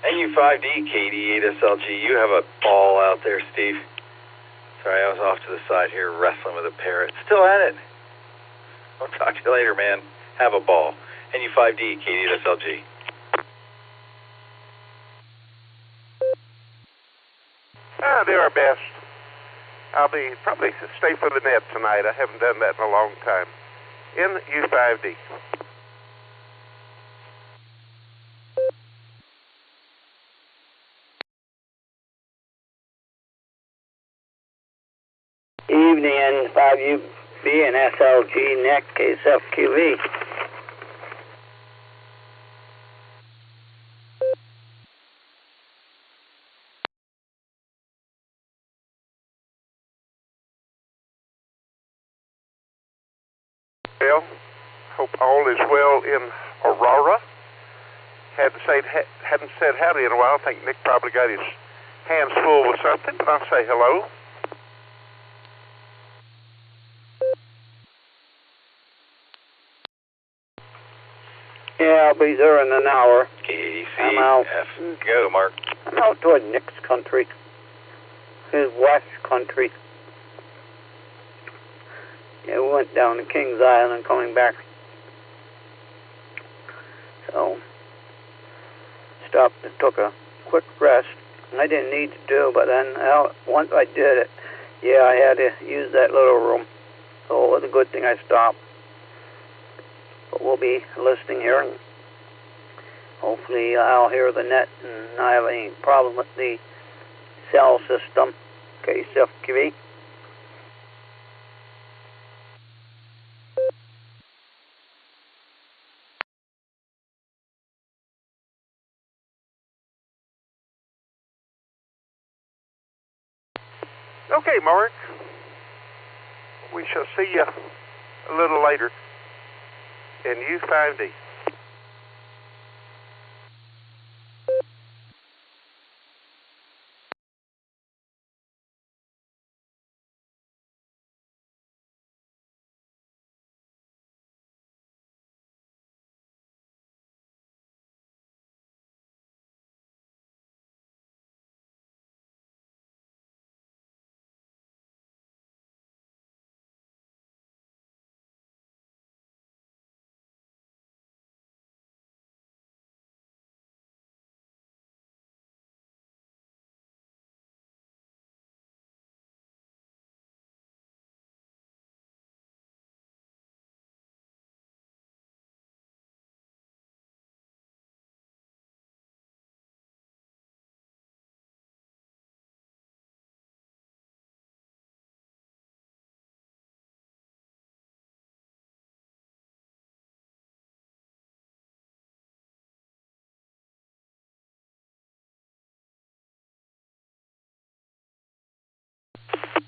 NU5D, KD8SLG, you have a ball out there, Steve. Sorry, I was off to the side here wrestling with a parrot. Still at it. I'll talk to you later, man. Have a ball. NU5D, KD8SLG. Do our best. I'll probably stay for the net tonight. I haven't done that in a long time. NU5D. Evening, N5UB and SLG, NEC, KSFQV. Well, hope all is well in Aurora. Hadn't said howdy in a while. I think Nick probably got his hands full with something, but I'll say hello. Yeah, I'll be there in an hour. I'm out. Go, Mark. I'm out toward Nick's country, his west country. Yeah, we went down to Kings Island coming back. So, stopped and took a quick rest. I didn't need to do, but then once I did it, yeah, I had to use that little room. So it was a good thing I stopped. But we'll be listening here, and hopefully I'll hear the net and not have any problem with the cell system, KSFQV. Okay, Mark. We shall see you a little later in U5D.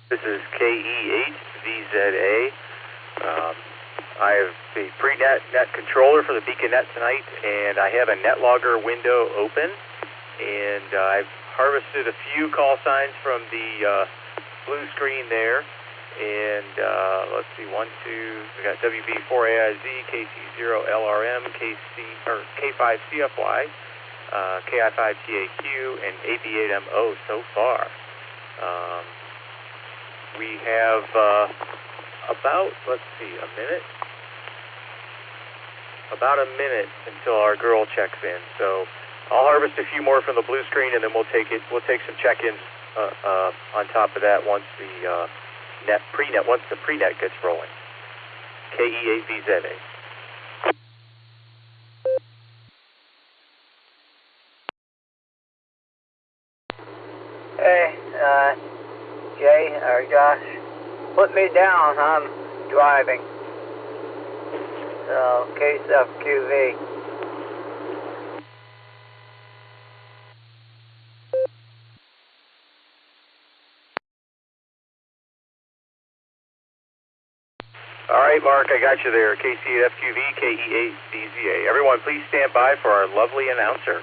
This is KE8VZA. I have a pre-net controller for the Beacon Net tonight, and I have a net logger window open, and I've harvested a few call signs from the blue screen there, and let's see, we got WB4AIZ, KC0LRM, K5CFY, KI5TAQ, and AB8MO so far. We have about a minute until our girl checks in. So I'll harvest a few more from the blue screen, and then we'll take some check-ins on top of that once the pre-net gets rolling. KE8VZA. Hey, Jay or Josh, put me down. I'm driving. So, KSFQV. All right, Mark, I got you there. KC8FQV, KE8VZA. Everyone, please stand by for our lovely announcer.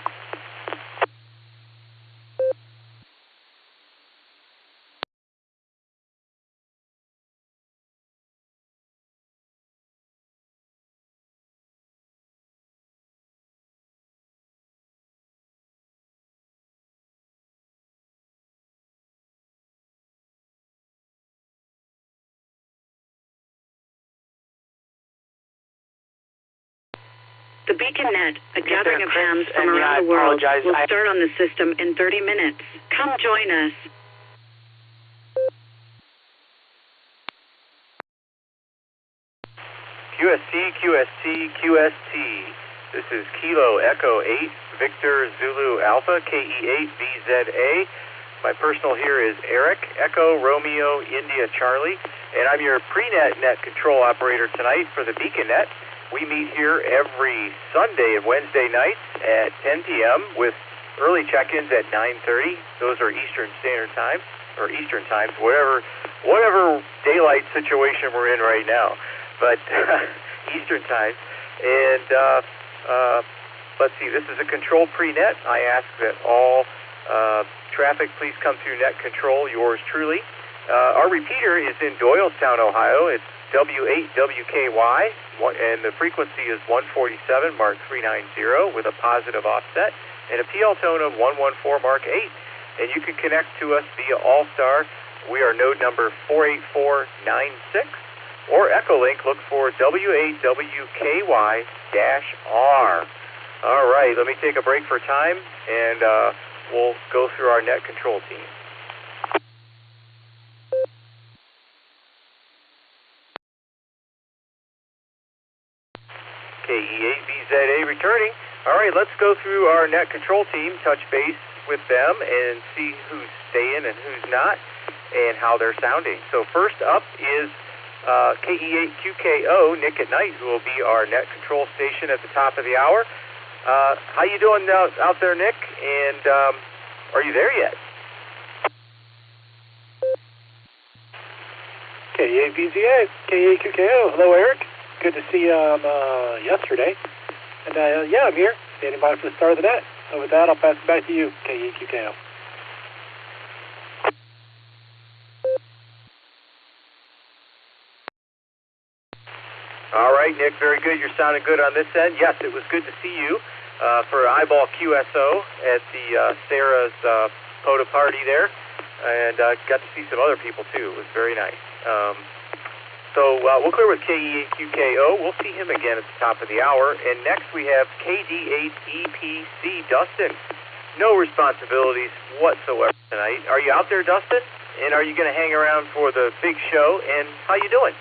The Beacon Net, a gathering of hams from around the world, will start on the system in 30 minutes. Come join us. QST. This is Kilo Echo 8, Victor Zulu Alpha, KE8VZA. My personal here is Eric, Echo Romeo India Charlie, and I'm your pre-net net control operator tonight for the Beacon Net. We meet here every Sunday and Wednesday nights at 10 p.m. with early check-ins at 9:30. Those are Eastern Standard Time, or Eastern Times, whatever daylight situation we're in right now. But Eastern Time. And let's see, this is a controlled pre-net. I ask that all traffic please come through net control, yours truly. Our repeater is in Doylestown, Ohio. It's W8WKY, and the frequency is 147 Mark 390 with a positive offset, and a PL tone of 114 Mark 8. And you can connect to us via Allstar. We are node number 48496. Or EchoLink, look for W8WKY-R. All right, let me take a break for time, and we'll go through our net control team. KE8VZA returning. All right, let's go through our net control team, touch base with them, and see who's staying and who's not, and how they're sounding. So first up is KE8QKO, Nick at Nite, who will be our net control station at the top of the hour. How you doing out there, Nick? And are you there yet? KE8VZA, KE8QKO. Hello, Eric. Good to see you yesterday. And yeah, I'm here, standing by for the start of the net. So with that, I'll pass it back to you, KE8QKO. All right, Nick, very good. You're sounding good on this end. Yes, it was good to see you for Eyeball QSO at the Sarah's POTA party there, and got to see some other people, too. It was very nice. So we'll clear with KE8QKO. We'll see him again at the top of the hour. And next we have KD8EPC, Dustin. No responsibilities whatsoever tonight. Are you out there, Dustin? And are you going to hang around for the big show? And how you doing?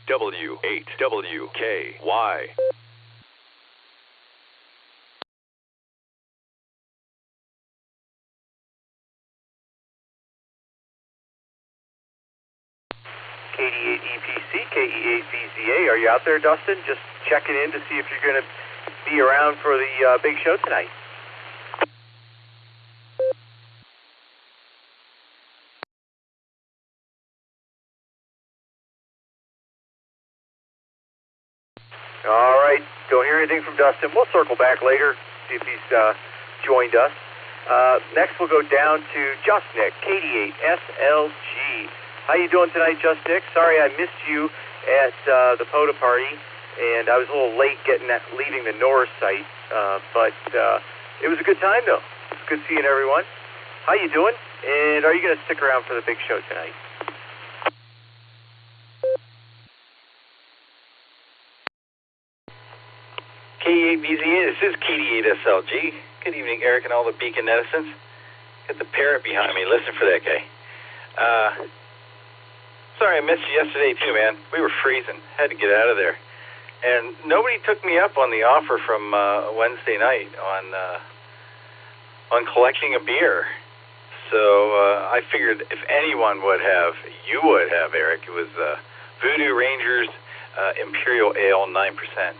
W8WKY. KD8EPC, KE8VZA. Are you out there, Dustin? Just checking in to see if you're going to be around for the big show tonight. All right, don't hear anything from Dustin. We'll circle back later, see if he's joined us. Next, we'll go down to Just Nick, KD8SLG. How you doing tonight, Just Nick? Sorry I missed you at the POTA party, and I was a little late leaving the Norris site, but it was a good time, though. It's good seeing everyone. How you doing? And are you going to stick around for the big show tonight? KE8VZA, this is KD8SLG. Good evening, Eric and all the Beacon netizens. Got the parrot behind me. Listen for that guy. Sorry I missed you yesterday too, man. We were freezing. Had to get out of there. And nobody took me up on the offer from Wednesday night on collecting a beer. So I figured if anyone would have, you would have, Eric. It was Voodoo Rangers Imperial Ale 9%.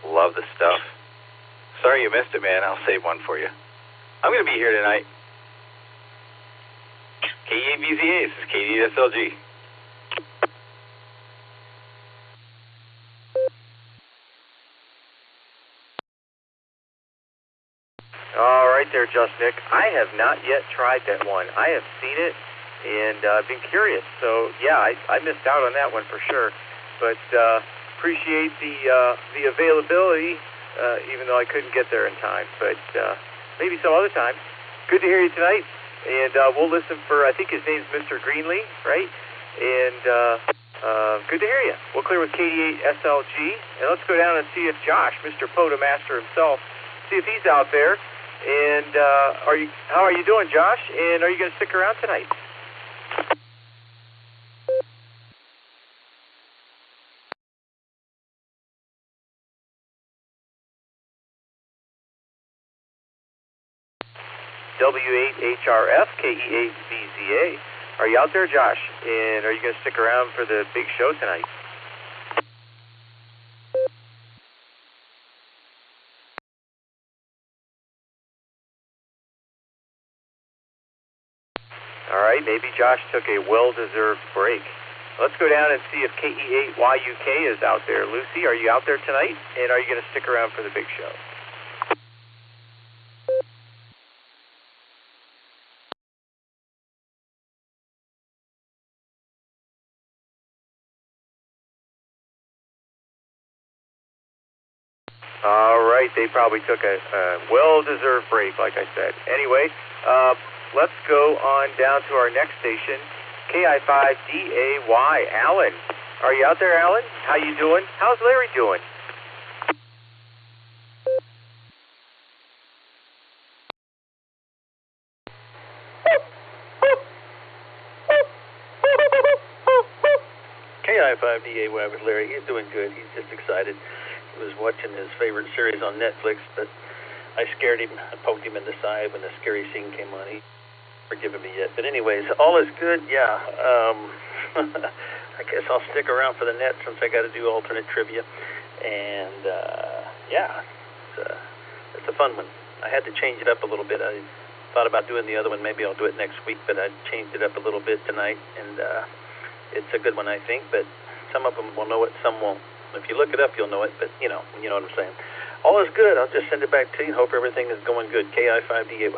Love the stuff. Sorry you missed it, man. I'll save one for you. I'm going to be here tonight. KE8VZA, this is KD8SLG. All right there, Just Nick. I have not yet tried that one. I have seen it and been curious. So, yeah, I missed out on that one for sure. But appreciate the availability, even though I couldn't get there in time. But maybe some other time. Good to hear you tonight. And we'll listen for, I think his name's Mr. Greenlee, right? And Good to hear you. We'll clear with KD8SLG, and let's go down and see if Josh, Mr. Potomaster himself, see if he's out there. And how are you doing, Josh? And are you going to stick around tonight? W8HRF, KE8VZA. Are you out there, Josh? And are you going to stick around for the big show tonight? All right, maybe Josh took a well-deserved break. Let's go down and see if KE8YUK is out there. Lucy, are you out there tonight? And are you going to stick around for the big show? All right, they probably took a well-deserved break, like I said. Anyway, let's go on down to our next station, KI5DAY. Alan, are you out there, Alan? How you doing? How's Larry doing? KI5DAY with Larry. He's doing good. He's just excited. He was watching his favorite series on Netflix, but I scared him. I poked him in the side when the scary scene came on. He forgiven me yet. But anyways, all is good. Yeah. I guess I'll stick around for the net since I got to do alternate trivia. And yeah, it's a fun one. I had to change it up a little bit. I thought about doing the other one. Maybe I'll do it next week, but I changed it up a little bit tonight, and it's a good one, I think. But some of them will know it, some won't. If you look it up, you'll know it, but you know what I'm saying. All is good. I'll just send it back to you. Hope everything is going good. KI5DAY.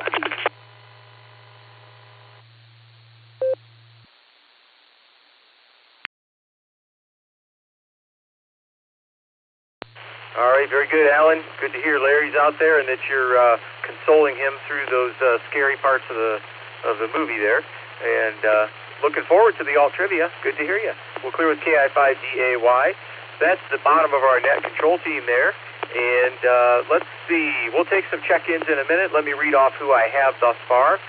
All right, very good, Alan. Good to hear Larry's out there and that you're consoling him through those scary parts of the movie there. And looking forward to the alt trivia. Good to hear you. We'll clear with KI5DAY. That's the bottom of our net control team there. And let's see. We'll take some check-ins in a minute. Let me read off who I have thus far.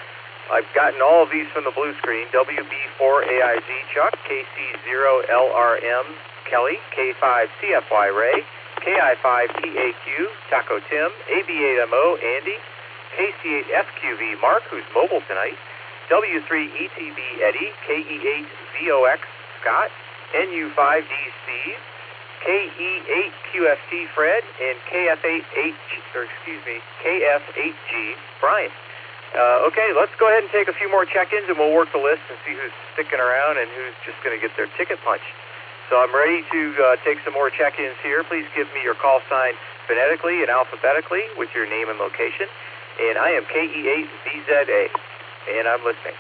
I've gotten all of these from the blue screen. WB4AIZ Chuck, KC0LRM Kelly, K5CFY Ray, KI5TAQ Taco Tim, AB8MO Andy, KC8FQV Mark, who's mobile tonight, W3ETB Eddie, KE8VOX Scott, NU5D Steve, KE8QFT Fred, and KF8G Brian. Okay, let's go ahead and take a few more check-ins and we'll work the list and see who's sticking around and who's just going to get their ticket punched. So I'm ready to take some more check-ins here. Please give me your call sign phonetically and alphabetically with your name and location. And I am KE8VZA, and I'm listening.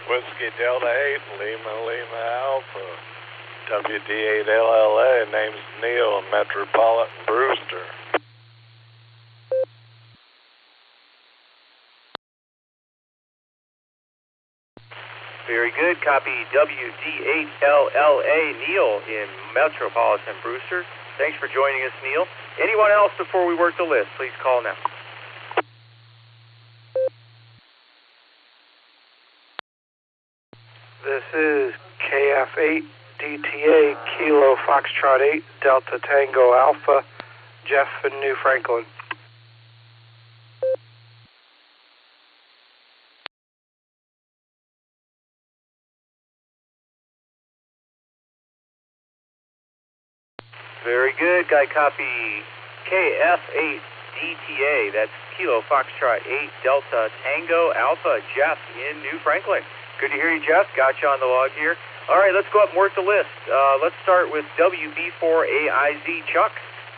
Whiskey Delta 8, Lima Alpha, WD8LLA, name's Neil, Metropolitan Brewster. Very good. Copy WD8LLA, Neil in Metropolitan Brewster. Thanks for joining us, Neil. Anyone else before we work the list, please call now. This is KF8DTA Kilo Foxtrot 8 Delta Tango Alpha, Jeff in New Franklin. Very good. Guy copy KF8DTA. That's Kilo Foxtrot 8 Delta Tango Alpha, Jeff in New Franklin. Good to hear you, Jeff. Got you on the log here. All right, let's go up and work the list. Let's start with WB4AIZ Chuck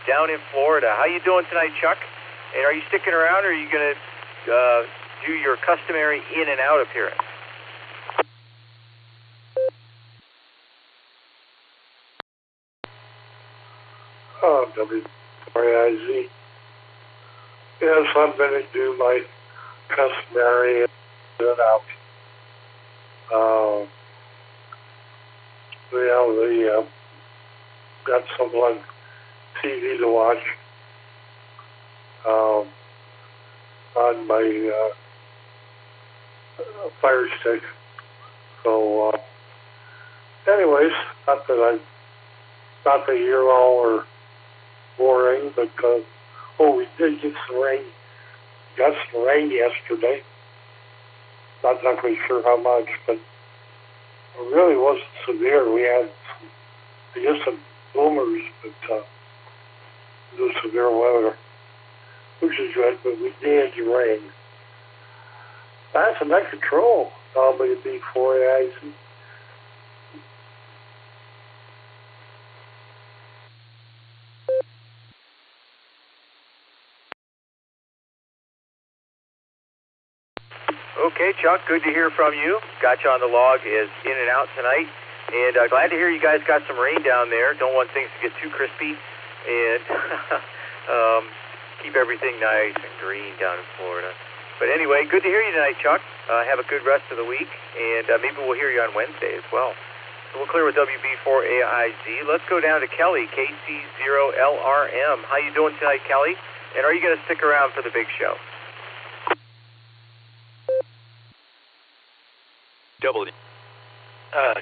down in Florida. How you doing tonight, Chuck? And are you sticking around, or are you going to do your customary in and out appearance? W4AIZ. Yes, I'm going to do my customary set out. Got someone TV to watch on my Fire Stick. So, anyways, not that you're all are boring, but we did get some rain. Got some rain yesterday. Not exactly sure how much, but it really wasn't severe. We had some boomers, but no severe weather, which is good. But we did rain. That's a net control. Probably B4AIZ. Okay, Chuck, good to hear from you. Got you on the log is in and out tonight. And glad to hear you guys got some rain down there. Don't want things to get too crispy. And keep everything nice and green down in Florida. But anyway, good to hear you tonight, Chuck. Have a good rest of the week. And maybe we'll hear you on Wednesday as well. So we'll clear with WB4AIZ. Let's go down to Kelly, KC0LRM. How you doing tonight, Kelly? And are you going to stick around for the big show?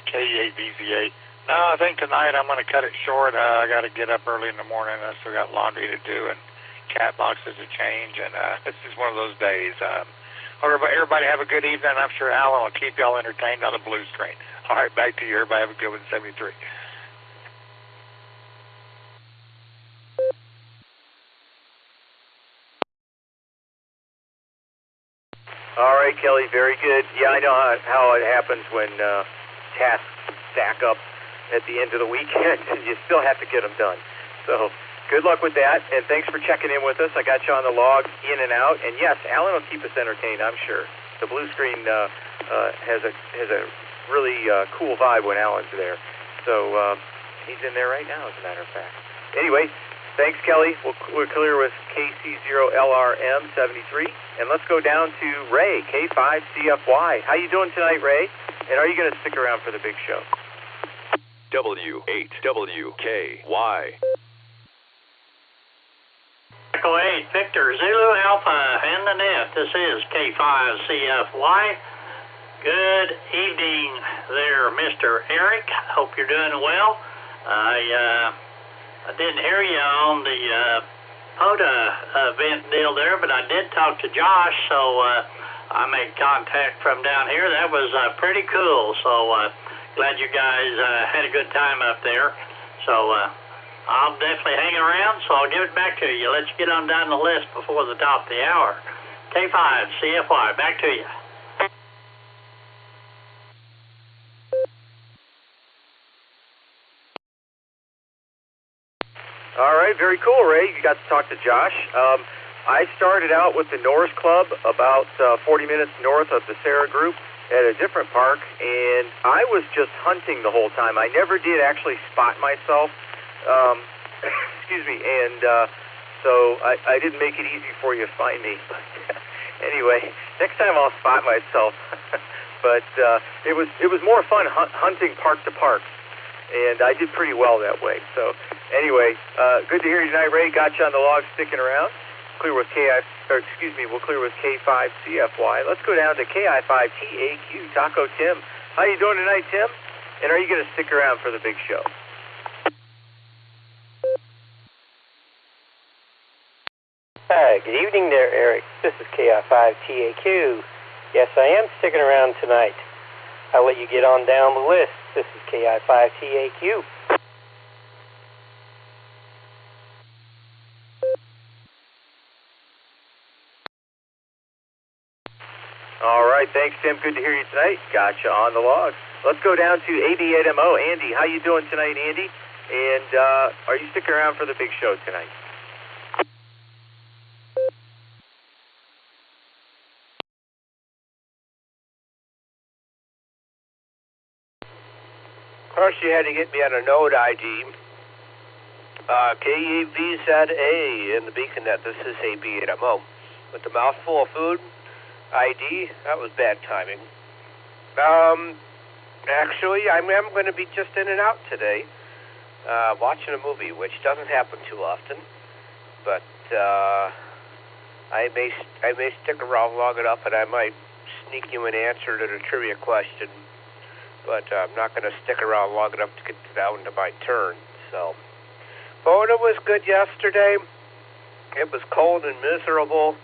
K8BZ8. No, I think tonight I'm going to cut it short. I got to get up early in the morning. I still got laundry to do and cat boxes to change, and it's just one of those days. Everybody have a good evening. I'm sure Alan will keep y'all entertained on the blue screen. All right, back to you. Everybody have a good one, 73. All right, Kelly, very good. Yeah, I know how it happens when tasks stack up at the end of the weekend, and you still have to get them done. So good luck with that, and thanks for checking in with us. I got you on the log, in and out, and yes, Alan will keep us entertained, I'm sure. The blue screen has a really cool vibe when Alan's there. So he's in there right now, as a matter of fact. Anyway, thanks, Kelly. We're clear with KC0LRM73. And let's go down to Ray, K5CFY. How you doing tonight, Ray? And are you going to stick around for the big show? W8WKY. Echo 8, Victor, Zulu Alpha, and the net. This is K5CFY. Good evening there, Mr. Eric. Hope you're doing well. I didn't hear you on the POTA event deal there, but I did talk to Josh, so I made contact from down here. That was pretty cool, so glad you guys had a good time up there. So I'll definitely hang around, so I'll give it back to you. Let's get on down the list before the top of the hour. K5CFY, back to you. All right, very cool, Ray. You got to talk to Josh. I started out with the Norris Club about 40 minutes north of the Sarah Group at a different park, and I was just hunting the whole time. I never did actually spot myself. Excuse me, and so I didn't make it easy for you to find me. But anyway, next time I'll spot myself. But it was more fun hunting park to park. And I did pretty well that way. So anyway, good to hear you tonight, Ray. Got you on the log, sticking around. We'll clear with K5CFY. Let's go down to KI5TAQ, Taco Tim. How you doing tonight, Tim? And are you going to stick around for the big show? Hi, good evening there, Eric. This is KI5TAQ. Yes, I am sticking around tonight. I'll let you get on down the list. This is KI5TAQ. All right, thanks, Tim. Good to hear you tonight. Got you on the log. Let's go down to AB8MO. Andy, how you doing tonight, Andy? And are you sticking around for the big show tonight? First, you had to get me on a node ID. KEVZA in the BeaconNet. This is AB8MO. With the mouthful of food, ID, that was bad timing. Actually, I'm going to be just in and out today, watching a movie, which doesn't happen too often. But I may stick around long enough, and I might sneak you an answer to the trivia question. But I'm not going to stick around long enough to get down to my turn. So, but it was good yesterday. It was cold and miserable,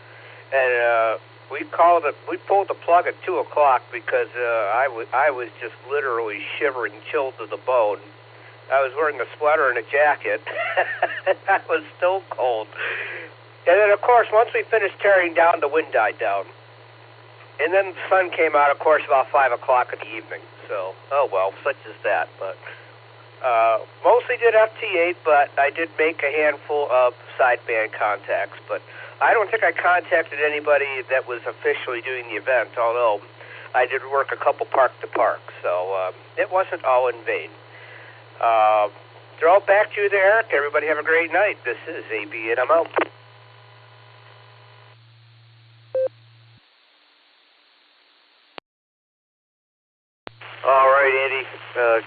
and we pulled the plug at 2 o'clock because I was just literally shivering, chilled to the bone. I was wearing a sweater and a jacket. I was still cold. And then, of course, once we finished tearing down, the wind died down. And then the sun came out, of course, about 5 o'clock in the evening. So, oh well, such is that. But mostly did FT8, but I did make a handful of sideband contacts. But I don't think I contacted anybody that was officially doing the event, although I did work a couple park-to-park. So it wasn't all in vain. Throw it back to you there, Eric. Everybody have a great night. This is AB8MO. All right, Andy.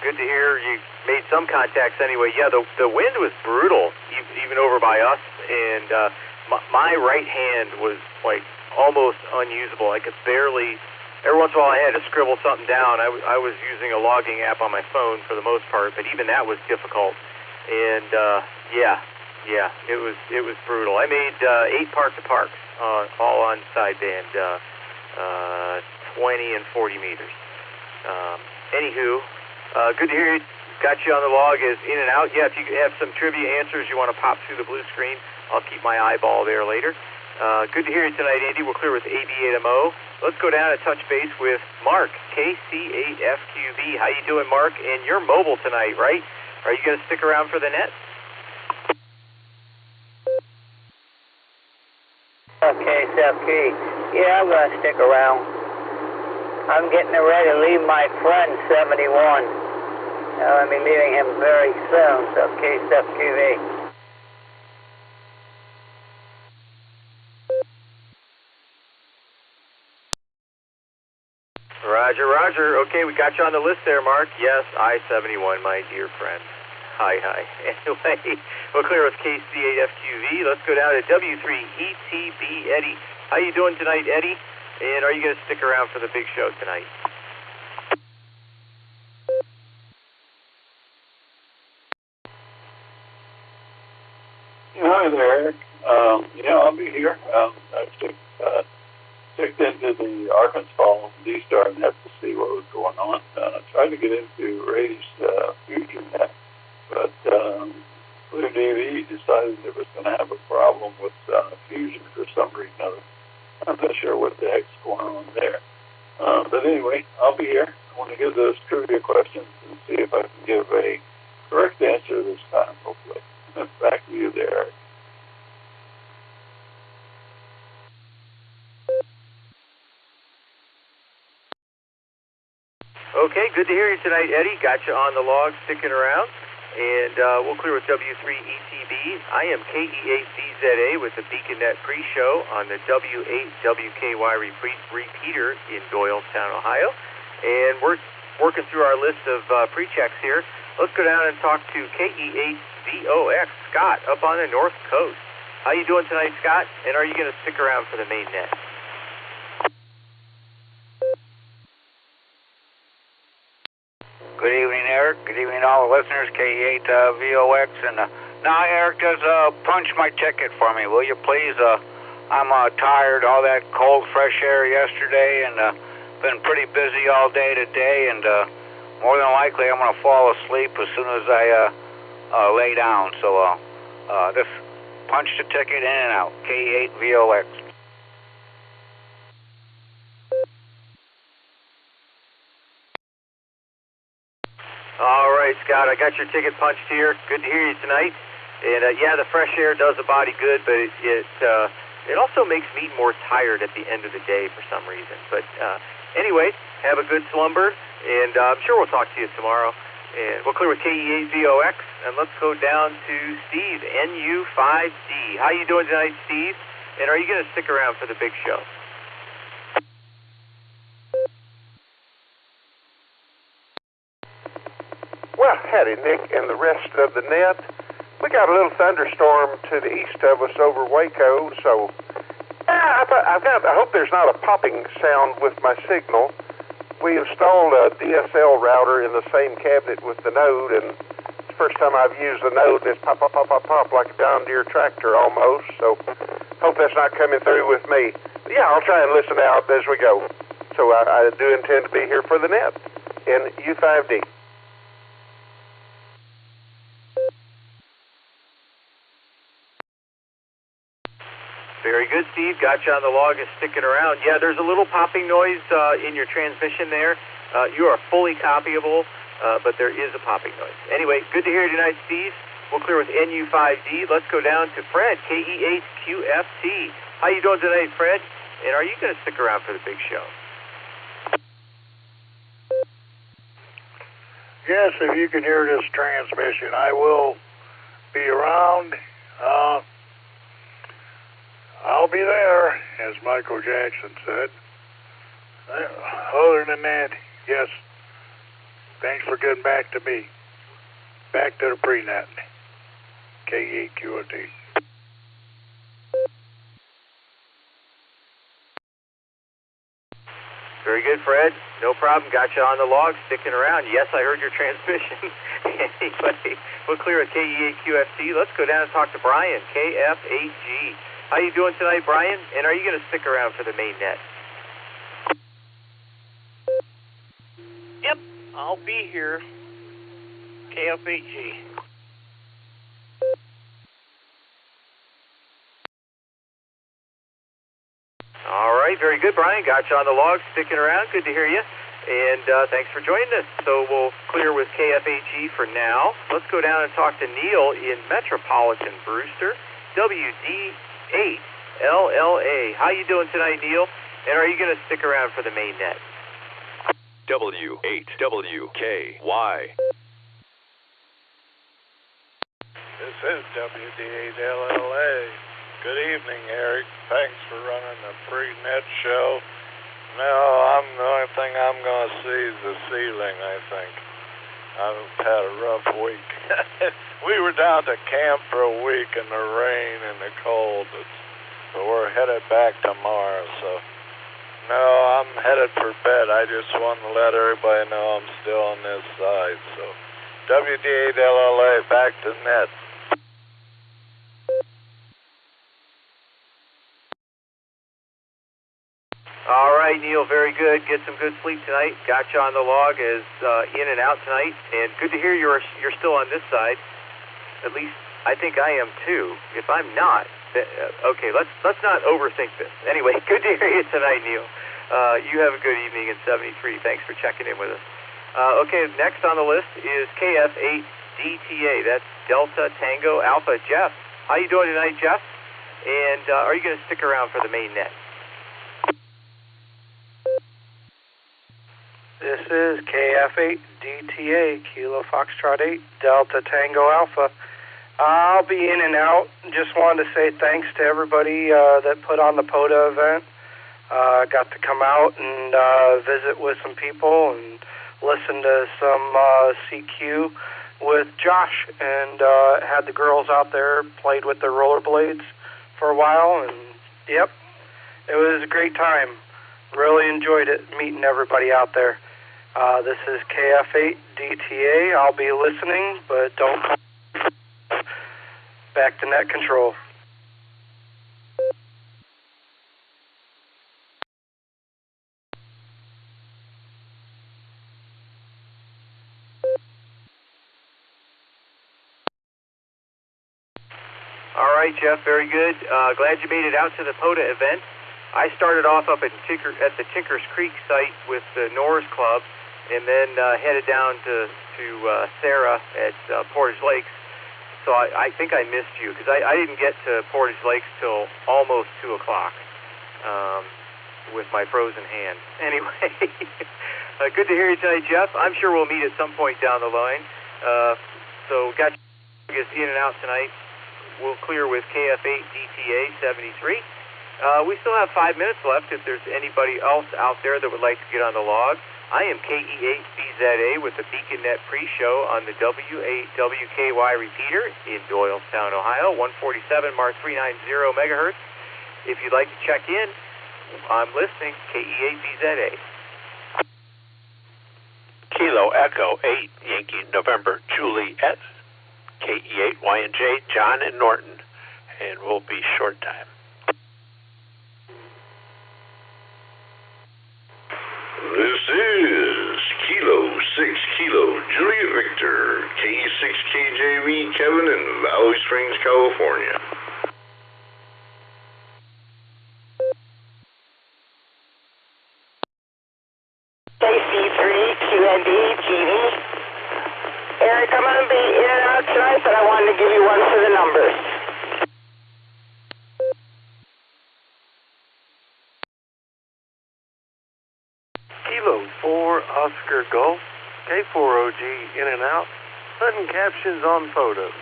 Good to hear you made some contacts anyway. Yeah, the wind was brutal, even over by us, and my right hand was like almost unusable. I could barely. Every once in a while, I had to scribble something down. I was using a logging app on my phone for the most part, but even that was difficult. And yeah, it was brutal. I made 8 park-to-parks, all on sideband, 20 and 40 meters. Anywho, good to hear you. Got you on the log as in and out. Yeah, if you have some trivia answers you want to pop through the blue screen, I'll keep my eyeball there later. Good to hear you tonight, Andy. We're clear with AB8MO. Let's go down and touch base with Mark, KC8FQV. How you doing, Mark? And you're mobile tonight, right? Are you going to stick around for the net? Okay, FQ. Yeah, I'm going to stick around. I'm getting ready to leave my friend 71. I'll be leaving him very soon, so KCFQV. Roger. Okay, we got you on the list there, Mark. Yes, I-71, my dear friend. Hi. Anyway, we're clear with KC8FQV. Let's go down to W3ETB Eddie. How you doing tonight, Eddie? And are you going to stick around for the big show tonight? Hi there, Eric. Yeah, I'll be here. I checked into the Arkansas D-Star net to see what was going on. I tried to get into Ray's Fusion net, but Blue DV decided it was going to have a problem with Fusion for some reason or other. I'm not sure what the heck's going on there. But anyway, I'll be here. I want to give those trivia questions and see if I can give a correct answer this time, hopefully. Back to you there, Eric. Okay, good to hear you tonight, Eddie. Got you on the log, sticking around. And we'll clear with W3ETB. I am KE8VZA with the BeaconNet pre-show on the W8WKY repeater in Doylestown, Ohio. And we're working through our list of pre-checks here. Let's go down and talk to KE8VOX, Scott, up on the North Coast. How you doing tonight, Scott? And are you going to stick around for the main net? Good evening, Eric. Good evening, all the listeners. KE8VOX. And now, Eric, just punch my ticket for me, will you, please? I'm tired. All that cold, fresh air yesterday, and been pretty busy all day today. And more than likely, I'm going to fall asleep as soon as I lay down. So just punch the ticket in and out. KE8VOX. All right, Scott, I got your ticket punched here. Good to hear you tonight. And yeah, the fresh air does the body good, but it also makes me more tired at the end of the day for some reason. But anyway, have a good slumber, and I'm sure we'll talk to you tomorrow. And we'll clear with KE8VOX, and let's go down to Steve, NU5D. How you doing tonight, Steve? And are you going to stick around for the big show? Well, howdy, Nick and the rest of the net. We got a little thunderstorm to the east of us over Waco, so I hope there's not a popping sound with my signal. We installed a DSL router in the same cabinet with the Node, and it's the first time I've used the Node, and it's pop, pop, pop, pop, pop, like a John Deere tractor almost, so hope that's not coming through with me. But yeah, I'll try and listen out as we go. So I do intend to be here for the net in U5D. Very good, Steve. Got you on the log and sticking around. Yeah, there's a little popping noise in your transmission there. You are fully copyable, but there is a popping noise. Anyway, good to hear you tonight, Steve. We'll clear with NU5D. Let's go down to Fred, KE8QFT. How you doing tonight, Fred? And are you going to stick around for the big show? Yes, if you can hear this transmission, I will be around. I'll be there, as Michael Jackson said. Other than that, yes, thanks for getting back to me. Back to the pre-net. KEQOT. Very good, Fred. No problem. Got you on the log, sticking around. Yes, I heard your transmission. Anyway, we'll clear at KE8QFT. Let's go down and talk to Brian, KF8G. How you doing tonight, Brian? And are you going to stick around for the main net? Yep, I'll be here. KF8G. All right, very good, Brian. Got you on the log, sticking around. Good to hear you. And thanks for joining us. So we'll clear with KF8G for now. Let's go down and talk to Neil in Metropolitan Brewster, WD8LLA. How you doing tonight, Neil? And are you going to stick around for the main net? W8WKY. This is WD8LLA. Good evening, Eric. Thanks for running the pre-net show. No, the only thing I'm going to see is the ceiling, I think. I've had a rough week. We were down to camp for a week in the rain and the cold, but we're headed back tomorrow, so no, I'm headed for bed. I just want to let everybody know I'm still on this side, so WD8LLA, back to net. All right, Neil, very good. Get some good sleep tonight. Got you on the log as in and out tonight, and good to hear you're still on this side. At least I think I am too. If I'm not, okay, let's not overthink this. Anyway, good to hear you tonight, Neil. You have a good evening in 73. Thanks for checking in with us. Okay, next on the list is KF8DTA. That's Delta Tango Alpha. Jeff, how you doing tonight, Jeff? And are you going to stick around for the main net? This is KF8DTA, Kilo Foxtrot 8, Delta Tango Alpha. I'll be in and out. Just wanted to say thanks to everybody that put on the POTA event. Got to come out and visit with some people and listen to some CQ with Josh, and had the girls out there, played with their rollerblades for a while, and yep, it was a great time. Really enjoyed it, meeting everybody out there. This is KF8DTA. I'll be listening, but don't call. Back to net control. All right, Jeff, very good. Glad you made it out to the POTA event. I started off up at the Tinkers Creek site with the Norris Club, and then headed down to Sarah at Portage Lakes. So I think I missed you, because I didn't get to Portage Lakes till almost 2 o'clock with my frozen hand. Anyway, Good to hear you tonight, Jeff. I'm sure we'll meet at some point down the line. So got you in and out tonight. We'll clear with KF8DTA 73. We still have 5 minutes left if there's anybody else out there that would like to get on the log. I am KE8BZA with the BeaconNet pre-show on the W8WKY repeater in Doylestown, Ohio, 147 Mark 390 megahertz. If you'd like to check in, I'm listening, KE8BZA. Kilo Echo 8 Yankee November Juliet, KE8YNJ John and Norton, and we'll be short time. This is Kilo 6 Kilo Juliet Victor, KE6KJV Kevin in Valley Springs, California. KC3QND Jeannie. Eric, I'm going to be in and out tonight, but I wanted to give you one for the numbers. Kilo 4 Oscar Golf, K4OG in and out, sudden captions on photos.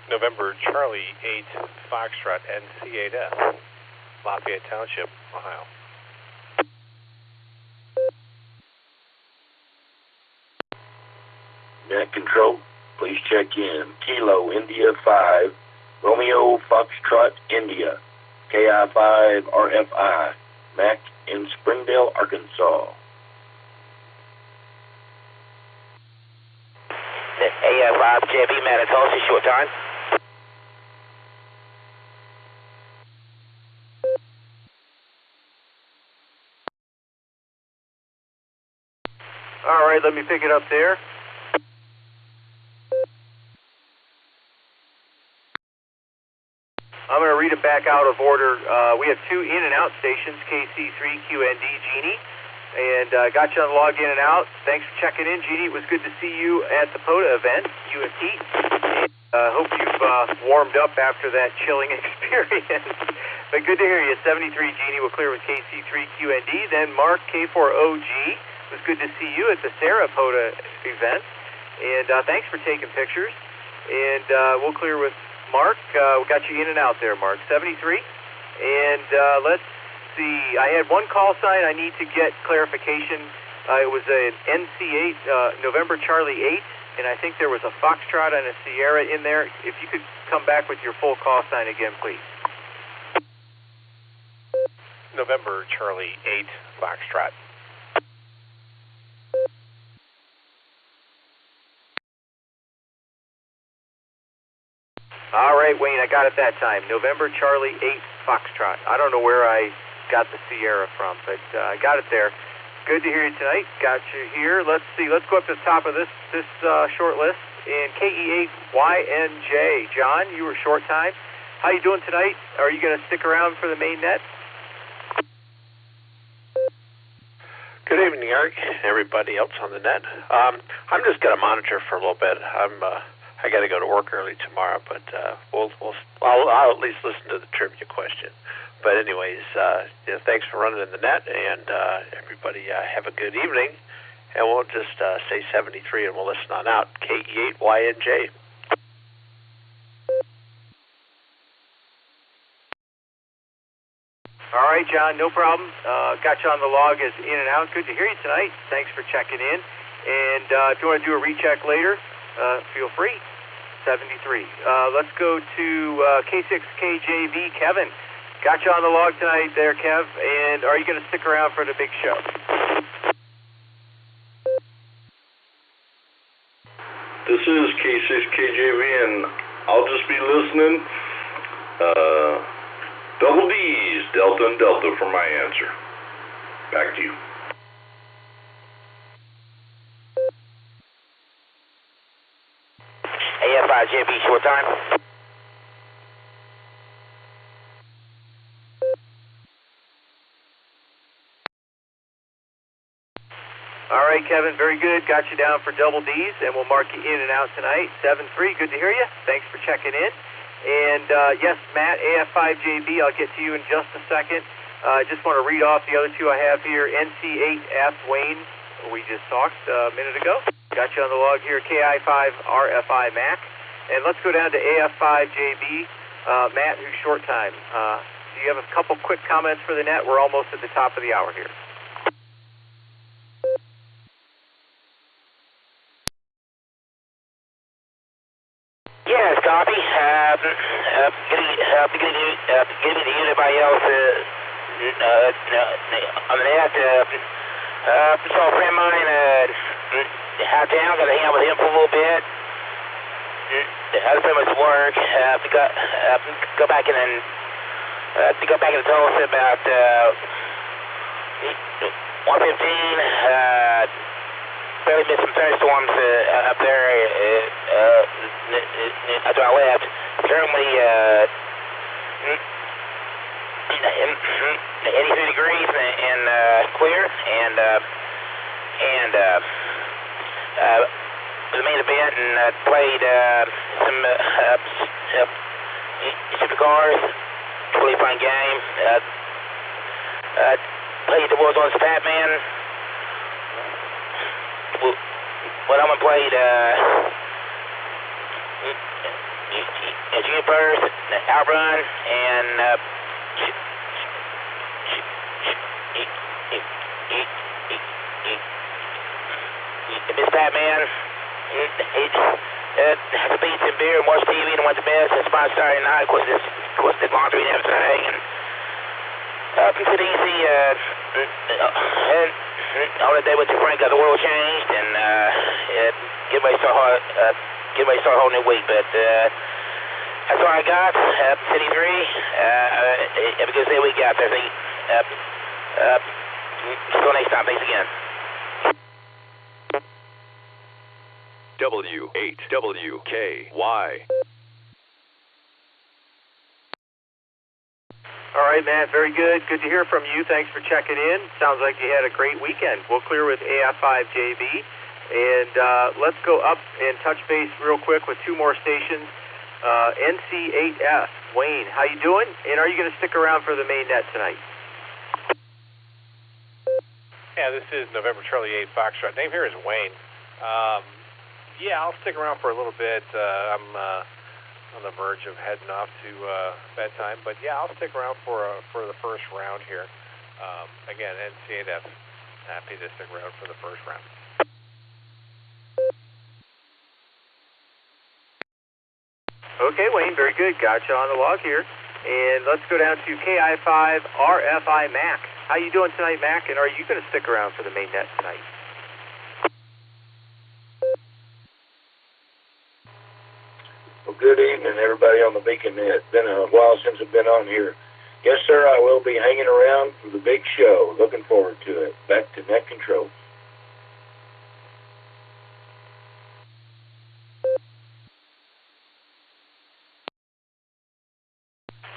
November Charlie 8 Foxtrot NC8F, Lafayette Township, Ohio. Net control, please check in. Kilo India 5, Romeo Foxtrot India, KI5 RFI, Mac in Springdale, Arkansas. AF5 JB Manitoba, short time. All right, let me pick it up there. I'm going to read it back out of order. We have two in and out stations, KC3QND Jeannie, and got you on the log in and out. Thanks for checking in, Jeannie. It was good to see you at the POTA event, you and Pete. Hope you've warmed up after that chilling experience. But good to hear you. 73 Jeannie will clear with KC3QND. Then Mark K4OG. It was good to see you at the Sarah POTA event. And thanks for taking pictures. And we'll clear with Mark. We got you in and out there, Mark. 73. And let's see. I had one call sign I need to get clarification. It was an NC8, November Charlie 8, and I think there was a Foxtrot and a Sierra in there. If you could come back with your full call sign again, please. November Charlie 8 Foxtrot. All right, Wayne, I got it that time. November Charlie 8 Foxtrot. I don't know where I got the Sierra from, but I got it there. Good to hear you tonight. Got you here. Let's see. Let's go up to the top of this short list. And KE8YNJ. John, you were short time. How you doing tonight? Are you going to stick around for the main net? Good evening, Eric. Everybody else on the net. I'm just going to monitor for a little bit. I got to go to work early tomorrow, but I'll at least listen to the trivia question. But anyways, thanks for running in the net, and everybody have a good evening. And we'll just say 73, and we'll listen on out. KE8YNJ. All right, John, no problem. Got you on the log as in and out. Good to hear you tonight. Thanks for checking in. And if you want to do a recheck later, feel free. 73. Let's go to K6KJV Kevin. Got you on the log tonight there, Kev. And are you going to stick around for the big show? This is K6KJV, and I'll just be listening. Double D's, Delta and Delta for my answer. Back to you. AF5JB, short time. All right, Kevin, very good. Got you down for double D's, and we'll mark you in and out tonight. 7-3, good to hear you. Thanks for checking in. And yes, Matt, AF5JB, I'll get to you in just a second. I just want to read off the other two I have here. NC8F Wayne, we just talked a minute ago. Got you on the log here, KI5RFI Mac. And let's go down to AF5JB. Matt, who's short time. Do you have a couple quick comments for the net? We're almost at the top of the hour here. Yes, copy. Give me to anybody else on the net. So a friend of mine out town, got to hang out with him for a little bit. Had to finish work. Go back in and go back and tell us about 1:15. Barely missed some thunderstorms up there after I left. Currently 83 degrees and clear, and the main event, and played some supercars. Really fun game. Played the world's largest Batman. Well, I'm gonna play Juniper's Outrun and Miss Batman. Has a pizza and beer and watch TV and watch the best. It's my Saturday night. Of course, the laundry and everything. And it's easy. All that day with your friend got the world changed, and get ready to start a whole new week. But that's all I got. City 3. Have a good day week out there. Until next time. Thanks again. W8WKY. All right, Matt, very good. Good to hear from you. Thanks for checking in. Sounds like you had a great weekend. We'll clear with AF5JB. And let's go up and touch base real quick with two more stations. NC8F, Wayne, how you doing? And are you going to stick around for the main net tonight? Yeah, this is November Charlie 8 Foxtrot. Name here is Wayne. Yeah, I'll stick around for a little bit. I'm on the verge of heading off to bedtime, but yeah, I'll stick around for the first round here. Again, NC8F, happy to stick around for the first round. Okay, Wayne, very good. Got you on the log here. And let's go down to KI5RFI Mac. How you doing tonight, Mac? And are you going to stick around for the main net tonight? Well, good evening, everybody on the Beacon Net. Been a while since I've been on here. Yes, sir, I will be hanging around for the big show. Looking forward to it. Back to net control.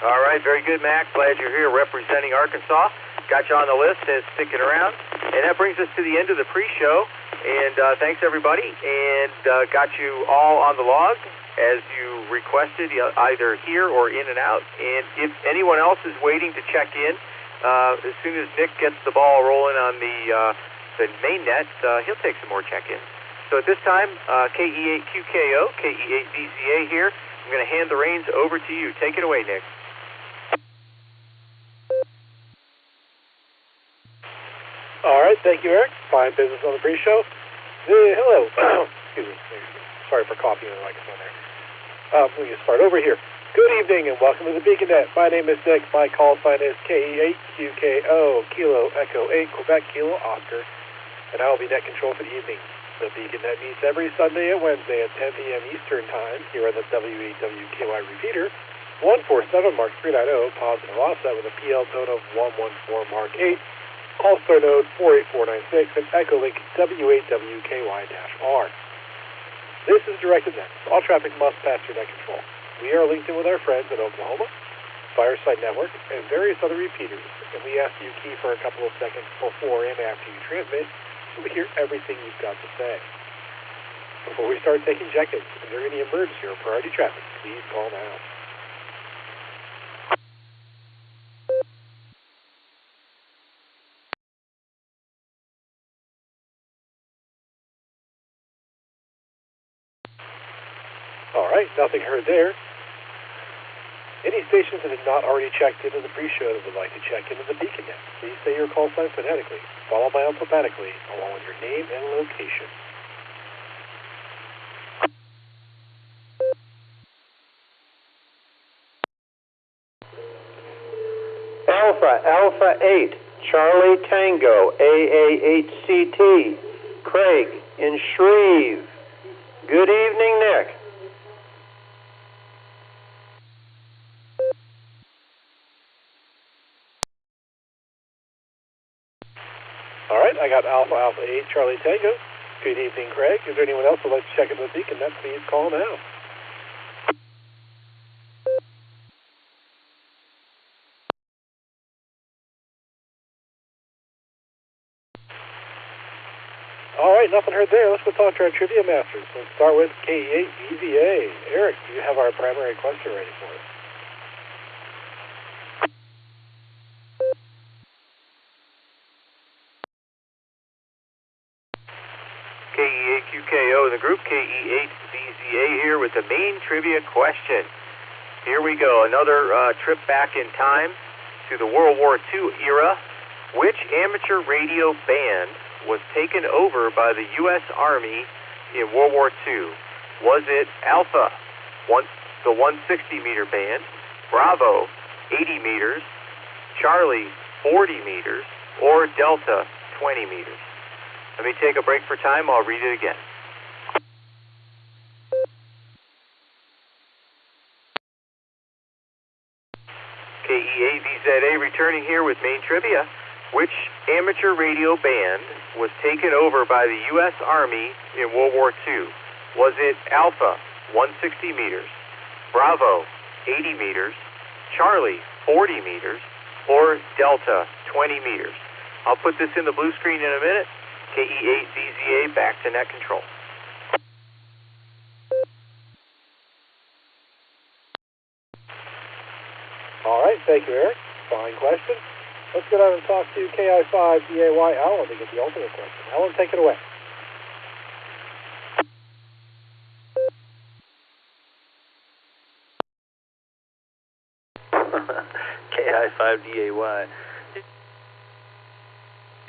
All right, very good, Mac. Glad you're here representing Arkansas. Got you on the list and sticking around. And that brings us to the end of the pre-show. And thanks, everybody. And got you all on the log as you requested, either here or in and out. And if anyone else is waiting to check in, as soon as Nick gets the ball rolling on the main net, he'll take some more check-ins. So at this time, KE8QKO, KE8VCA here. I'm going to hand the reins over to you. Take it away, Nick. All right, thank you, Eric. Fine business on the pre-show. Hello. Excuse me. Sorry for coughing on the microphone there. Let me get started over here. Good evening and welcome to the Beacon Net. My name is Nick. My call sign is KE8QKO, Kilo Echo 8, Quebec Kilo Oscar, and I will be net control for the evening. The Beacon Net meets every Sunday and Wednesday at 10 p.m. Eastern Time here on the W8WKY repeater, 147 Mark 390, positive offset with a PL tone of 114 Mark 8. Allstar Node 48496 and EchoLink W8WKY-R. This is directed net. All traffic must pass through net control. We are linked in with our friends in Oklahoma, Fireside Network, and various other repeaters, and we ask you key for a couple of seconds before and after you transmit so we hear everything you've got to say. Before we start taking check-ins, if there any emergency or priority traffic, please call now. right, nothing heard there. Any stations that have not already checked into the pre-show that would like to check into the beacon net, please say your call sign phonetically, followed by alphabetically, along with your name and location. Alpha 8, Charlie Tango, AA8CT, Craig in Shreve. Good evening, Nick. All right, I got Alpha 8, Charlie Tango. Good evening, Craig. Is there anyone else who would like to check into the beacon net? Please call now. All right, nothing heard there. Let's go talk to our trivia masters. Let's start with KE8VZA. Eric, do you have our primary question ready for us? KE8QKO, the group KE8VZA here with the main trivia question. Here we go, another trip back in time to the World War II era. Which amateur radio band was taken over by the U.S. Army in World War II? Was it Alpha, the 160-meter band, Bravo, 80 meters, Charlie, 40 meters, or Delta, 20 meters? Let me take a break for time. I'll read it again. KE8VZA returning here with main trivia. Which amateur radio band was taken over by the U.S. Army in World War II? Was it Alpha, 160 meters, Bravo, 80 meters, Charlie, 40 meters, or Delta, 20 meters? I'll put this in the blue screen in a minute. KE8VZA back to net control. All right, thank you, Eric. Fine question. Let's get out and talk to KI5DAY Alan to get the ultimate question. Alan, take it away. KI5DAY.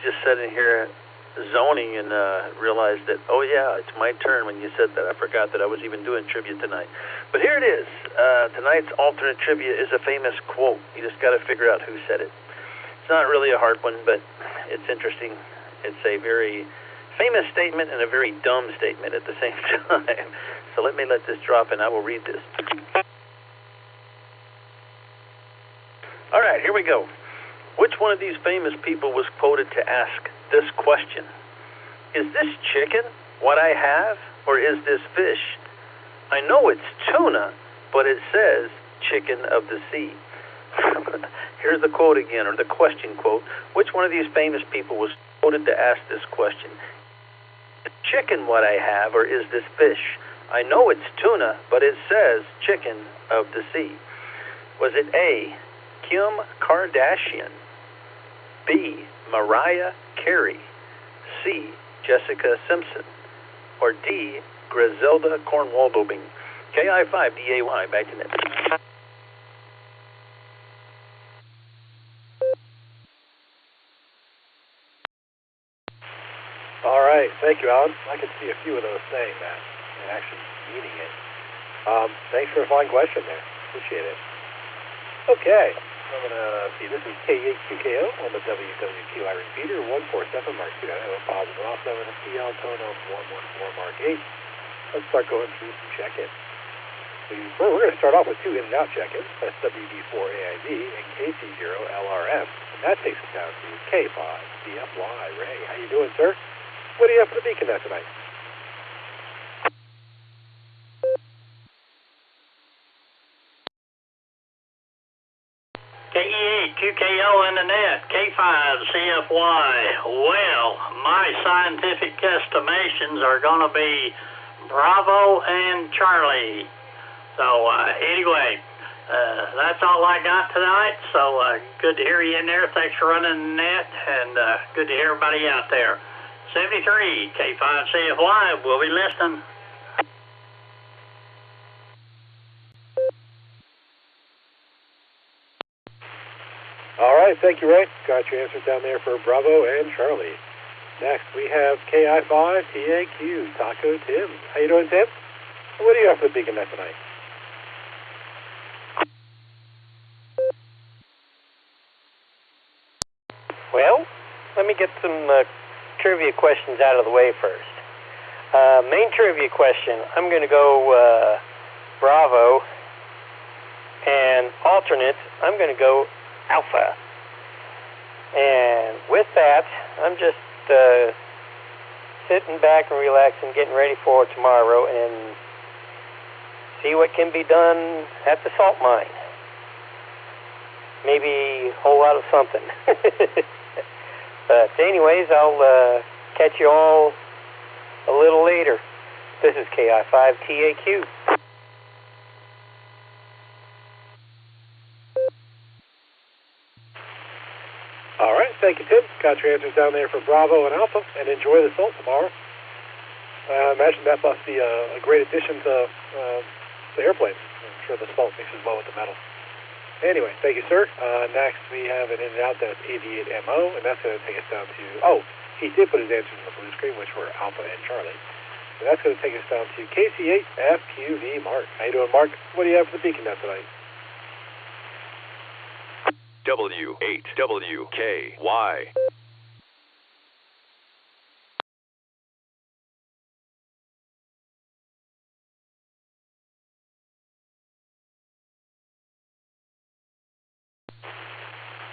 Just sitting here zoning and realized that, oh yeah, it's my turn when you said that. I forgot that I was even doing trivia tonight. But here it is. Tonight's alternate trivia is a famous quote. You just got to figure out who said it. It's not really a hard one, but it's interesting. It's a very famous statement and a very dumb statement at the same time. So let this drop and I will read this. All right, here we go. Which one of these famous people was quoted to ask this question? Is this chicken what I have, or is this fish? I know it's tuna, but it says chicken of the sea. Here's the quote again, or the question quote. Which one of these famous people was quoted to ask this question? Is chicken what I have, or is this fish? I know it's tuna, but it says chicken of the sea. Was it A, Kim Kardashian, B, Mariah Carey, C, Jessica Simpson, or D, Griselda Cornwaldobing? KI5DAY, back to net. All right, thank you, Alan. I can see a few of those saying that and actually meaning it. Thanks for a fine question there. Appreciate it. Okay, I'm going to see. This is K8QKO on the WWQI repeater, 147 Mark 2. I have a positive off 7 and PL tone of 114 Mark 8. Let's start going through some check-ins. We're going to start off with two in-and-out check-ins. That's WD4AID and KC0LRM. And that takes us down to K5CFY. Ray, how you doing, sir? What do you have for the beacon net tonight? KE8QKO in the net, K5CFY. Well, my scientific estimations are going to be Bravo and Charlie. So anyway, that's all I got tonight. So good to hear you in there. Thanks for running the net, and good to hear everybody out there. 73 K5CFY. We'll be listening. right, thank you, Ray. Got your answers down there for Bravo and Charlie. Next, we have KI5TAQ, Taco Tim. How you doing, Tim? What do you have for the Beacon Net tonight? Well, let me get some trivia questions out of the way first. Main trivia question, I'm going to go Bravo, and alternate, I'm going to go Alpha. And with that, I'm just sitting back and relaxing, getting ready for tomorrow, and see what can be done at the salt mine. Maybe a whole lot of something. But anyways, I'll catch you all a little later. This is KI5TAQ. All right, thank you, Tim. Got your answers down there for Bravo and Alpha, and enjoy the salt tomorrow. I imagine that must be a great addition to the airplanes. I'm sure the salt mixes well with the metal. Anyway, thank you, sir. Next, we have an in-and-out that's AV8MO, and that's going to take us down to... Oh, he did put his answers in the blue screen, which were Alpha and Charlie. So that's going to take us down to KC8FQV Mark. How you doing, Mark? What do you have for the Beacon Net tonight? W8WKY.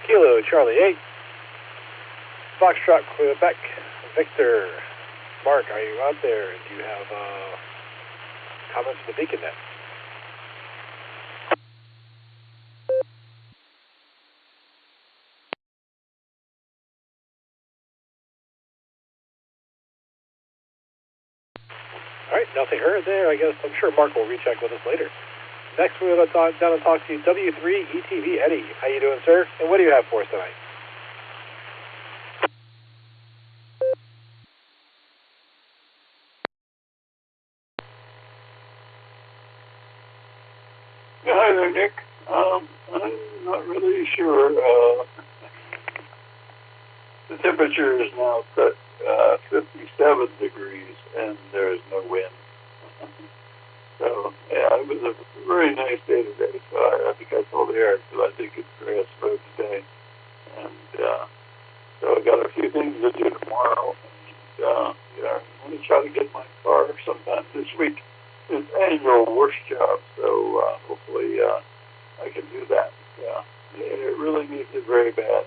Kilo Charlie 8. Foxtrot Quebec Victor. Mark, are you out there? Do you have comments for the Beacon Net? All right, nothing heard there. I guess I'm sure Mark will recheck with us later. Next, we're going to down and talk to W3ETV Eddie. How you doing, sir? And what do you have for us tonight? Yeah, hi there, Nick. I'm not really sure. The temperature is now set 57 degrees, and there is no wind. So, yeah, it was a very nice day today. So I think I told Eric that I think it's grass road today. And so I got a few things to do tomorrow. And, I'm going to try to get my car sometime this week. His annual wash job, so hopefully I can do that. It really needs it very bad.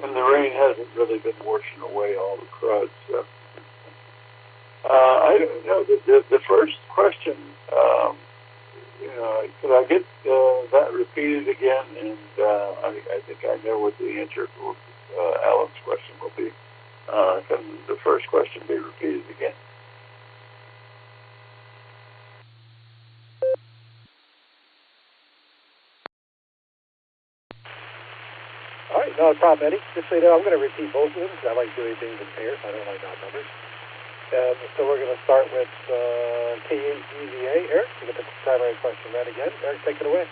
And the rain hasn't really been washing away all the crud. So. I don't know. The first question, could I get that repeated again? And I think I know what the answer for Alan's question will be. Can the first question be repeated again? All right, no problem, Eddie. Just so you know, I'm going to repeat both of them because I like doing things in pairs. I don't like odd numbers. So we're going to start with K8EVA. Eric, you get the primary question read again. Eric, take it away.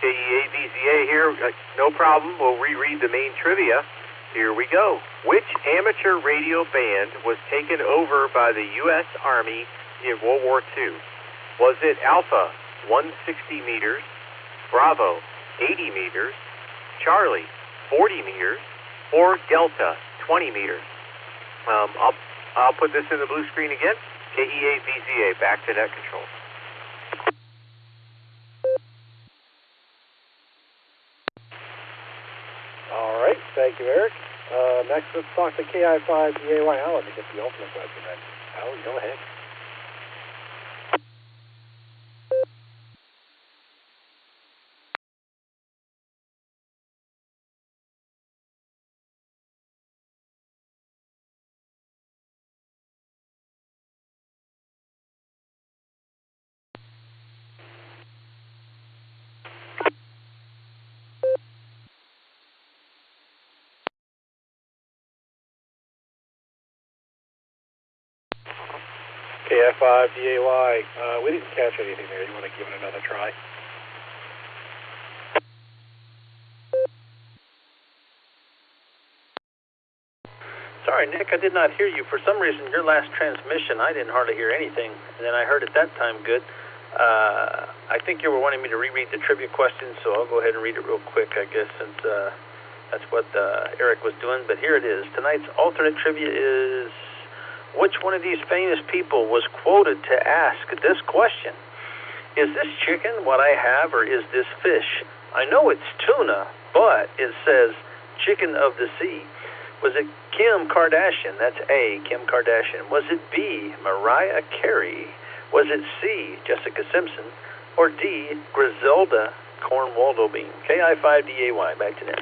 KEAVZA here. No problem. We'll reread the main trivia. Here we go. Which amateur radio band was taken over by the U.S. Army in World War II? Was it Alpha, 160 meters, Bravo, 80 meters, Charlie, 40 meters, or Delta, 20 meters? I'll put this in the blue screen again. KEAVZA, back to net control. All right, thank you, Eric. Next, let's talk to KI5BAY Alan to get the ultimate question read. Alan, go ahead. KF5DAY. We didn't catch anything there. You want to give it another try? Sorry, Nick, I did not hear you. For some reason, your last transmission, I didn't hardly hear anything. And then I heard at that time good. I think you were wanting me to reread the trivia question, so I'll go ahead and read it real quick, I guess, since that's what Eric was doing. But here it is. Tonight's alternate trivia is, which one of these famous people was quoted to ask this question? Is this chicken what I have, or is this fish? I know it's tuna, but it says chicken of the sea. Was it Kim Kardashian? That's A, Kim Kardashian. Was it B, Mariah Carey? Was it C, Jessica Simpson? Or D, Griselda Cornwaldo Bean? KI5DAY, back to Nick.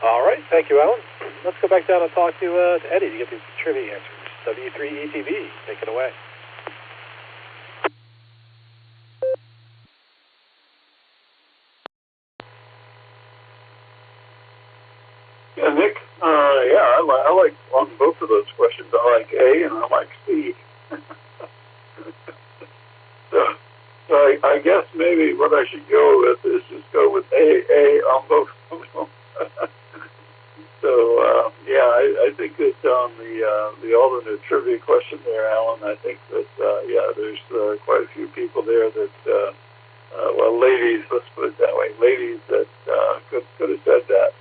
All right, thank you, Alan. Let's go back down and talk to Eddie to get these trivia answers. W3ETV, take it away. Yeah, Nick, I like on both of those questions. I like A and I like C. so I guess maybe what I should go with is just go with A on both of them. So, I think that on the alternate trivia question there, Alan, I think that, there's quite a few people there that, ladies, let's put it that way, ladies that could have said that.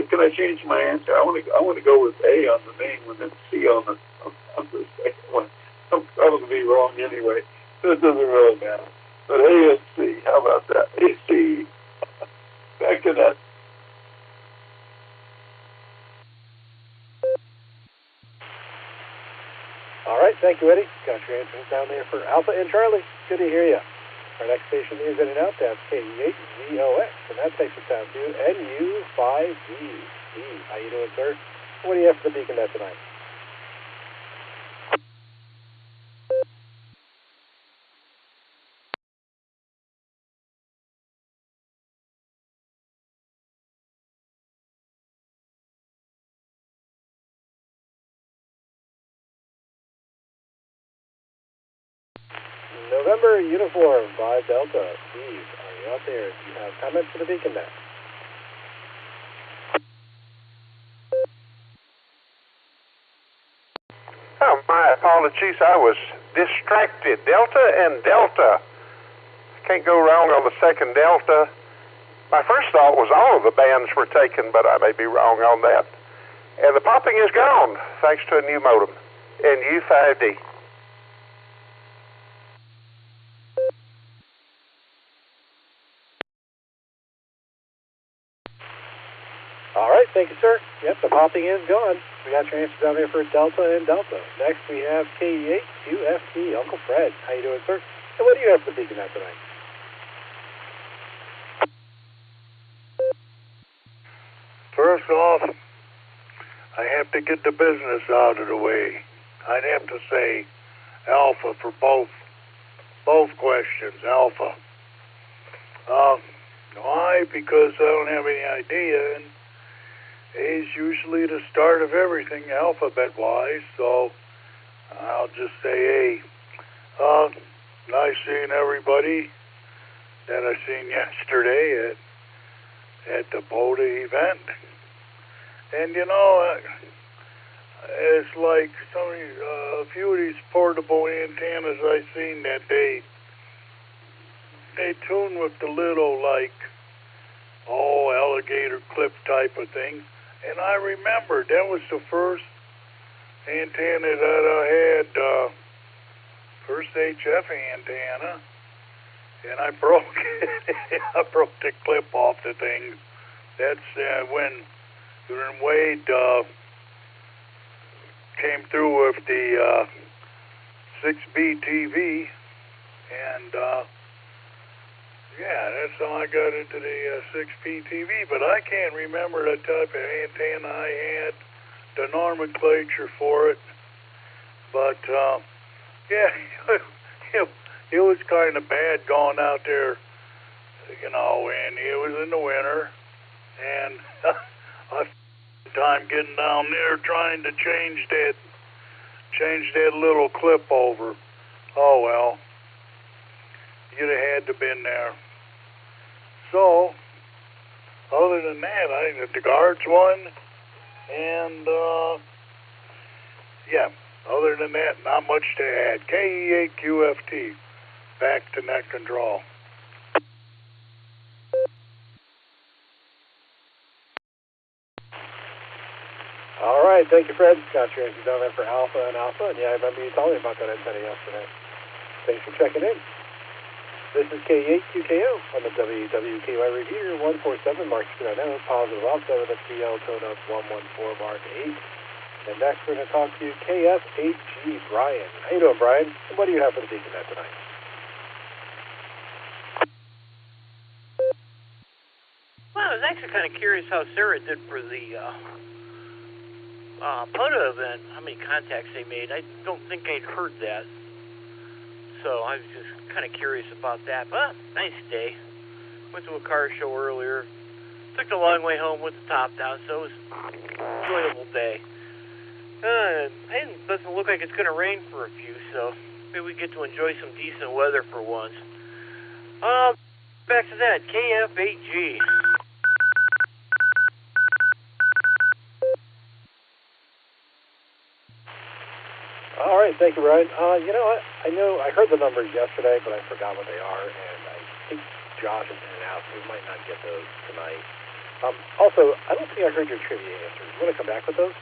Can I change my answer? I want to go with A on the main one and C on the second one. I'm probably be wrong anyway, so it doesn't really matter. But A and C, how about that? A, C. Back to that. All right, thank you, Eddie. Got your answers down there for Alpha and Charlie. Good to hear you. Our next station is in and out. That's KE8VOX, and that takes us down to NU5DE. How you doing, sir? What do you have for the beacon net tonight? November uniform 5 Delta. Steve, are you out there? Do you have comments for the beacon net? Oh, my apologies. I was distracted. Delta and Delta. Can't go wrong on the second Delta. My first thought was all of the bands were taken, but I may be wrong on that. And the popping is gone, thanks to a new modem. NU5D. All right, thank you, sir. Yep, the popping is gone. We got your answers down there for Delta and Delta. Next, we have KE8QFT, Uncle Fred. How you doing, sir? And what do you have for the beacon net tonight? First off, I have to get the business out of the way. I'd have to say Alpha for both questions, Alpha. Why? Because I don't have any idea, and A is usually the start of everything alphabet-wise, so I'll just say A. Nice seeing everybody that I seen yesterday at the POTA event. And it's like a few of these portable antennas I seen that they tune with the little alligator clip type of thing. And I remember that was the first antenna that I had, first HF antenna, and I broke it. I broke the clip off the thing. That's when Wade came through with the 6B TV, and that's how I got into the 6B TV, but I can't remember the type of antenna I had, the nomenclature for it, but it was kind of bad going out there, and it was in the winter, and I time getting down there trying to change that little clip over. Oh well, you'd have had to been there. So, other than that, I think that the guards won, and yeah. Other than that, not much to add. KE8QFT, back to net control. All right, thank you, Fred. Got your answers down there for Alpha and Alpha, and yeah, I remember you telling me about that antenna yesterday. Thanks for checking in. This is KE8QKO on the WWKY Review 147, Mark Speed now, positive offset with a PL tone of 114, Mark 8. And next we're going to talk to KF8G, Brian. How you doing, Brian? And what do you have for the Beacon Net tonight? Well, I was actually kind of curious how Sarah did for the POTA event, how many contacts they made. I don't think I'd heard that. So I was just kind of curious about that. But nice day. Went to a car show earlier. Took the long way home with the top down, so it was an enjoyable day. It doesn't look like it's going to rain for a few, so maybe we get to enjoy some decent weather for once. Back to that, KF8G. All right, thank you, Brian. You know what? I heard the numbers yesterday, but I forgot what they are, and I think Josh is in and out, so we might not get those tonight. Also, I don't think I heard your trivia answers. You want to come back with those?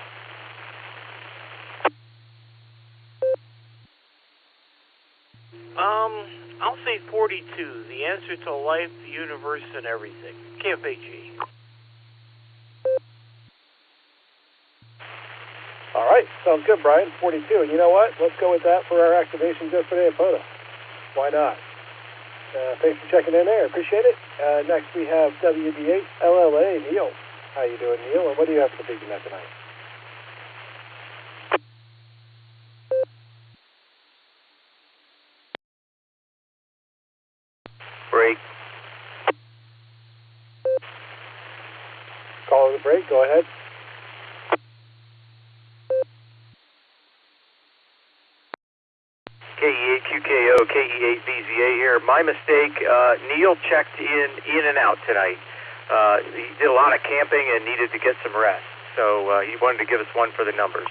I'll say 42. The answer to life, the universe, and everything. KF8G. All right, sounds good, Brian. 42. And you know what? Let's go with that for our activations yesterday at POTA. Why not? Thanks for checking in there. Appreciate it. Next we have WD8LLA, Neil. How you doing, Neil? And what do you have for the Beacon Net tonight? Break. Call it a break. Go ahead. KE8QKO, KE8BZA here. My mistake, Neil checked in and out tonight. He did a lot of camping and needed to get some rest, so he wanted to give us one for the numbers.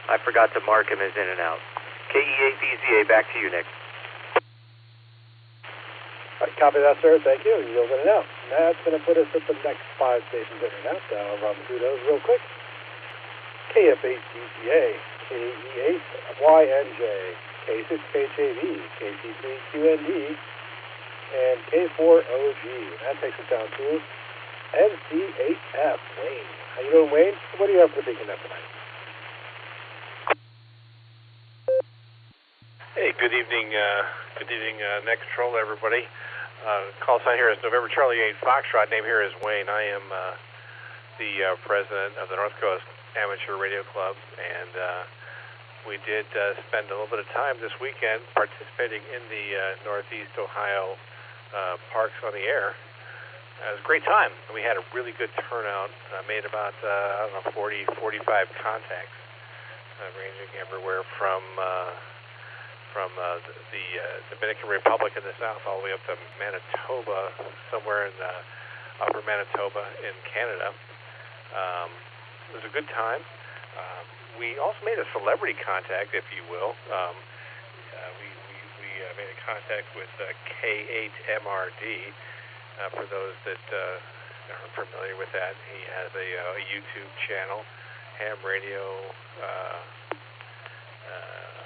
I forgot to mark him as in and out. KE8BZA, back to you, Nick. All right, copy that, sir. Thank you. You'll in and out. That's going to put us at the next 5 stations in and out. I'll run through those real quick. KF8DCA, KE8YNJ, K6HAV, KT3QND, and K4OG. That takes us down to NC8F, Wayne. How you doing, Wayne? What do you have for the Beacon Net tonight? Hey, good evening, Net Control, everybody. Call sign here is November Charlie 8 Foxtrot. Name here is Wayne. I am the president of the North Coast Amateur Radio Club, and we did spend a little bit of time this weekend participating in the Northeast Ohio Parks on the Air. It was a great time. We had a really good turnout. Made about 40, 45 contacts, ranging everywhere from the Dominican Republic in the south all the way up to Manitoba, somewhere in upper Manitoba in Canada. It was a good time. We also made a celebrity contact, if you will. We made a contact with K8MRD. For those that are familiar with that, he has a YouTube channel, ham radio.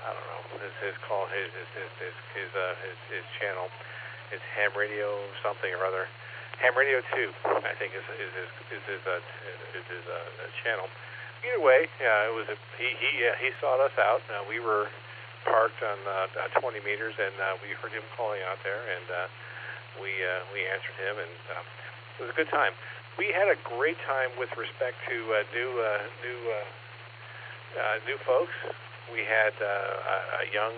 I don't know. His channel is Ham Radio something or other. Ham Radio 2, I think, is his channel. Either way, it was he sought us out. We were parked on 20 meters, and we heard him calling out there, and we answered him, and it was a good time. We had a great time with respect to new folks. We had young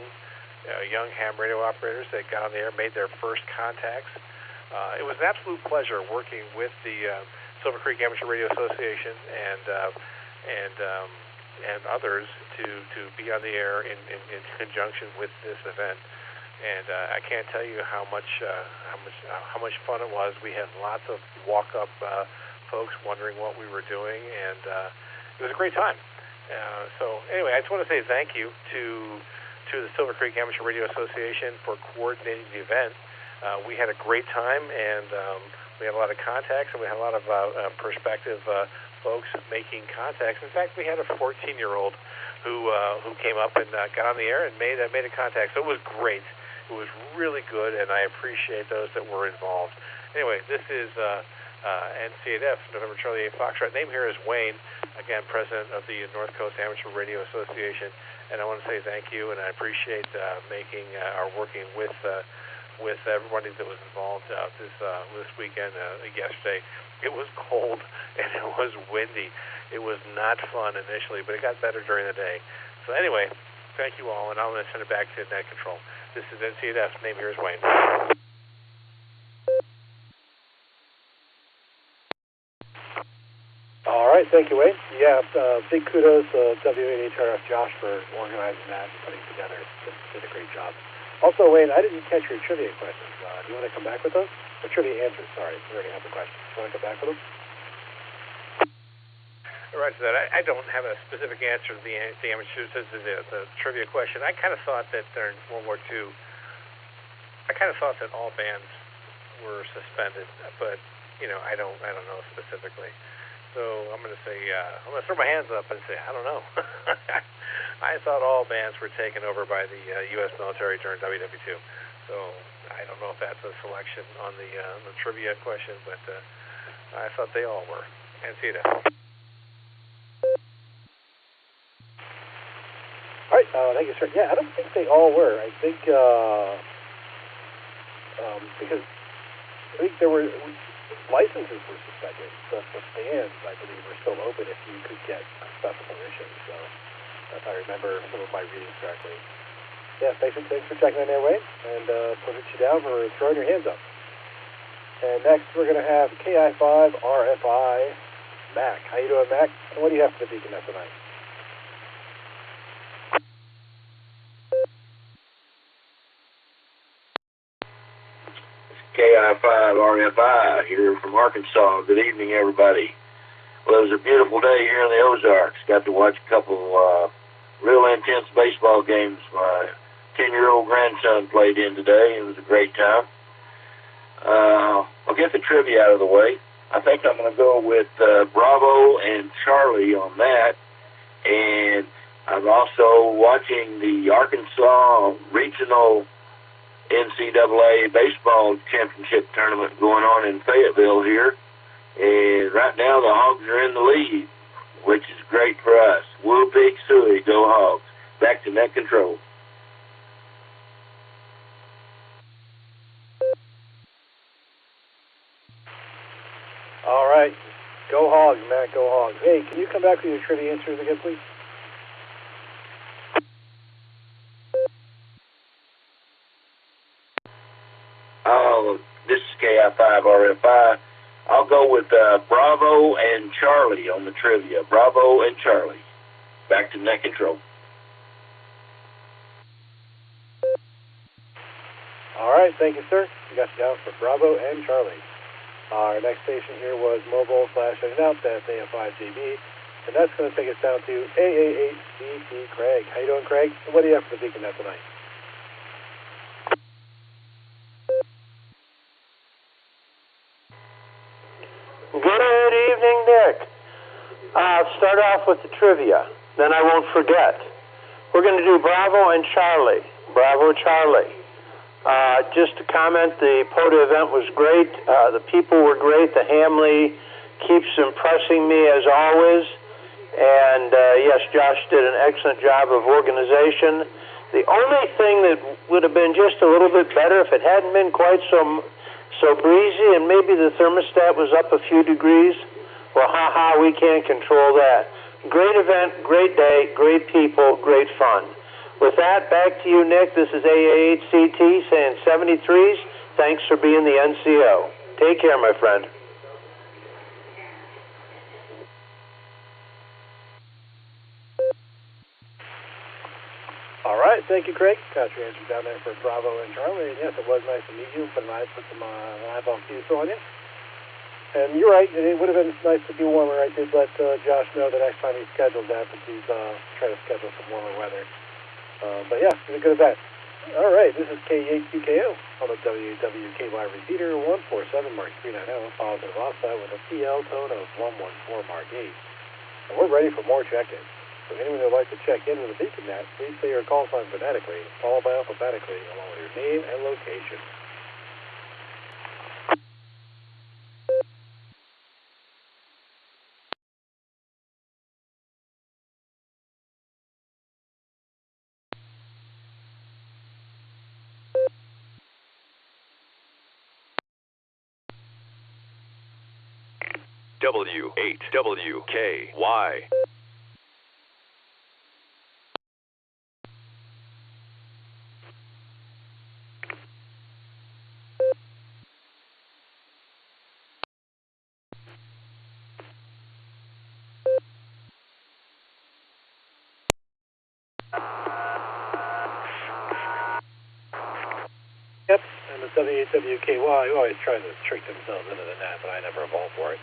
ham radio operators that got on the air, made their first contacts It was an absolute pleasure working with the SilverCreek Amateur Radio Association and others to be on the air in conjunction with this event. And I can't tell you how much fun it was. We had lots of walk-up folks wondering what we were doing, and it was a great time. So anyway, I just want to say thank you to the SilverCreek Amateur Radio Association for coordinating the event. We had a great time, and we had a lot of contacts, and we had a lot of prospective folks making contacts. In fact, we had a 14-year-old who came up and got on the air and made a contact. So it was great. It was really good, and I appreciate those that were involved. Anyway, this is NCAF, November Charlie 8 Foxtrot. Name here is Wayne, again, president of the North Coast Amateur Radio Association. And I want to say thank you, and I appreciate working with everybody that was involved this weekend. Yesterday, it was cold and it was windy. It was not fun initially, but it got better during the day. So anyway, thank you all, and I'm going to send it back to Net Control. This is NCAF. Name here is Wayne. All right, thank you, Wayne. Yeah, big kudos to W8HRF Josh for organizing that and putting it together. Did a great job. Also, Wayne, I didn't catch your trivia questions. Do you want to come back with those? Or trivia answers, sorry. We already have the questions. Do you want to come back with them? Right to that. I don't have a specific answer to the amateur the trivia question. I kind of thought that during World War II, all bands were suspended, but I don't know specifically. So I'm going to say I'm going to throw my hands up and say I don't know. I thought all bands were taken over by the U.S. military during WW2. So I don't know if that's a selection on the trivia question, but I thought they all were. And see that. All right, thank you, sir. Yeah, I don't think they all were. I think because I think there were licenses were suspended, but the bands, I believe, were still open if you could get special permission. So if I remember some of my readings correctly. Yeah, thanks for checking in there, Wayne, and putting you down for throwing your hands up. And next, we're going to have KI5 RFI Mac. How you doing, Mac? And what do you have for the Beacon Net tonight? KI5 RFI here from Arkansas. Good evening, everybody. Well, it was a beautiful day here in the Ozarks. Got to watch a couple real intense baseball games. My 10-year-old grandson played in today. It was a great time. I'll get the trivia out of the way. I think I'm going to go with Bravo and Charlie on that. And I'm also watching the Arkansas Regional NCAA baseball championship tournament going on in Fayetteville here. And right now the Hogs are in the lead, which is great for us. Woo Pig Suey, go Hogs. Back to Net Control. All right. Go Hogs, Matt, go Hogs. Hey, can you come back with your trivia answers again, please? This is KI5 RFI. I'll go with Bravo and Charlie on the trivia. Bravo and Charlie. Back to Net Control. All right, thank you, sir. We got you down for Bravo and Charlie. Our next station here was mobile/in-and-out. That's AM5DB. And that's going to take us down to AA8CC Craig. How you doing, Craig? And what do you have for the Beacon Net tonight? Good evening, Nick. I'll start off with the trivia, then I won't forget. We're going to do Bravo and Charlie. Bravo, Charlie. Just to comment, the POTA event was great. The people were great. The Hamley keeps impressing me as always. And yes, Josh did an excellent job of organization. The only thing that would have been just a little bit better if it hadn't been quite so breezy and maybe the thermostat was up a few degrees. Well, we can't control that. Great event, great day, great people, great fun. With that, back to you, Nick. This is AA8CT saying 73s, Thanks for being the NCO. Take care, my friend. All right, thank you, Craig. Got your answer down there for Bravo and Charlie. And yes, it was nice to meet you. Put some eyeball cues on you. And you're right, it would have been nice to be warmer. I did let Josh know the next time he schedules that, but he's trying to schedule some warmer weather. But yeah, it's a good event. All right, this is K8QKO on the WWKY repeater 147 Mark 390, positive offset with a PL tone of 114 Mark 8. And we're ready for more check-ins. So anyone who would like to check in with a beacon net, please say your call sign phonetically, followed by alphabetically, along with your name and location. W8WKY. Yep, and the W8WKY always trying to trick themselves into the net, but I never evolved for it.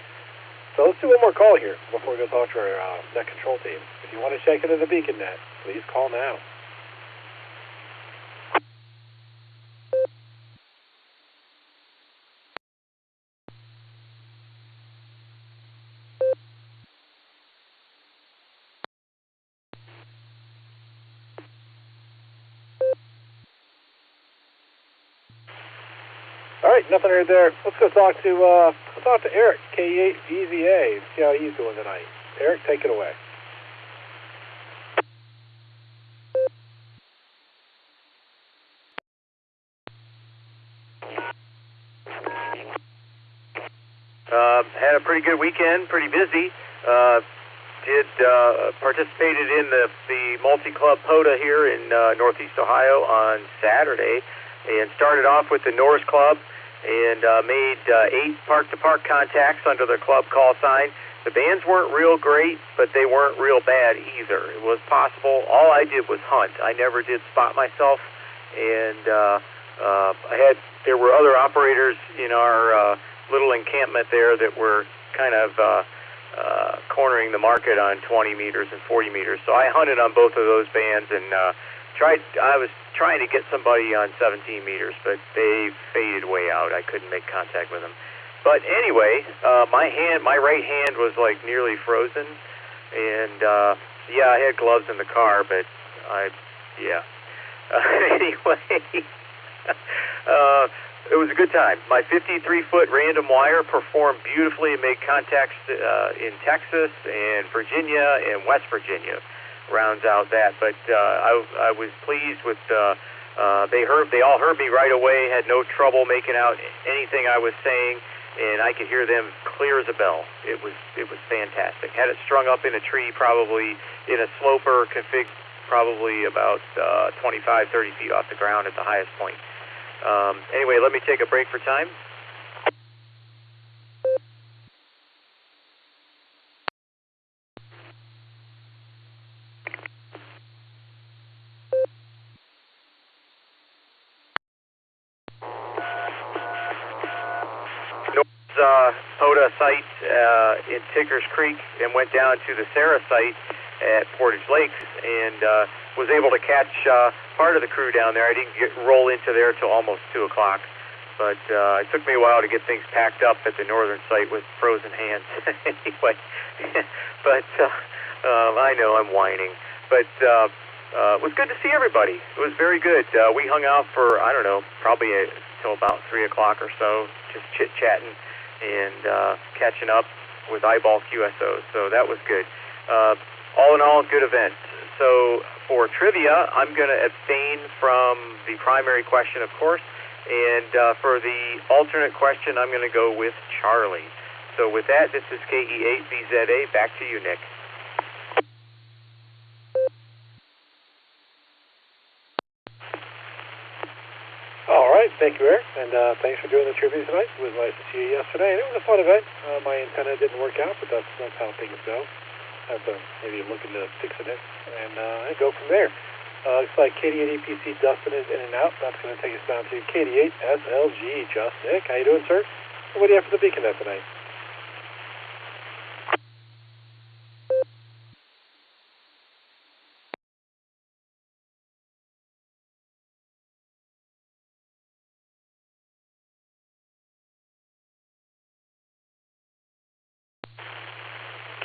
So let's do one more call here before we go talk to our net control team. If you want to check into the beacon net, please call now. All right, nothing heard there. Let's go talk to Eric, K8VZA, and see how he's doing tonight. Eric, take it away. Had a pretty good weekend, pretty busy. Participated in the multi-club POTA here in Northeast Ohio on Saturday, and started off with the Norris Club and made 8 park-to-park contacts under the club call sign. The bands weren't real great, but they weren't real bad either. It was possible. All I did was hunt. I never did spot myself, and there were other operators in our little encampment there that were kind of cornering the market on 20 meters and 40 meters. So I hunted on both of those bands and I was trying to get somebody on 17 meters, but they faded way out. I couldn't make contact with them. But anyway, my right hand was like nearly frozen, and I had gloves in the car, but anyway, it was a good time. My 53-foot random wire performed beautifully and made contacts in Texas and Virginia and West Virginia. Rounds out that, but I was pleased with. They all heard me right away. Had no trouble making out anything I was saying, and I could hear them clear as a bell. It was fantastic. Had it strung up in a tree, probably in a sloper config, probably about 25, 30 feet off the ground at the highest point. Anyway, let me take a break for time. POTA site in Tickers Creek and went down to the Sarah site at Portage Lakes and was able to catch part of the crew down there. I didn't roll into there till almost 2 o'clock, but it took me a while to get things packed up at the northern site with frozen hands. Anyway, but I know I'm whining, but it was good to see everybody. It was very good. We hung out for, I don't know, probably till about 3 o'clock or so, just chit-chatting and catching up with eyeball QSOs, so that was good. All in all, good event. So for trivia, I'm going to abstain from the primary question, of course, and for the alternate question, I'm going to go with Charlie. So with that, this is KE8VZA. Back to you, Nick. All right, Thank you, Eric, and thanks for doing the trivia tonight. It was nice to see you yesterday, and it was a fun event. My antenna didn't work out, but that's how things go. I have to maybe look into fixing it and go from there. Looks like KD8 EPC Dustin is in and out. That's going to take us down to KD8 SLG. Just Nick, how you doing, sir? And what do you have for the Beacon Net tonight?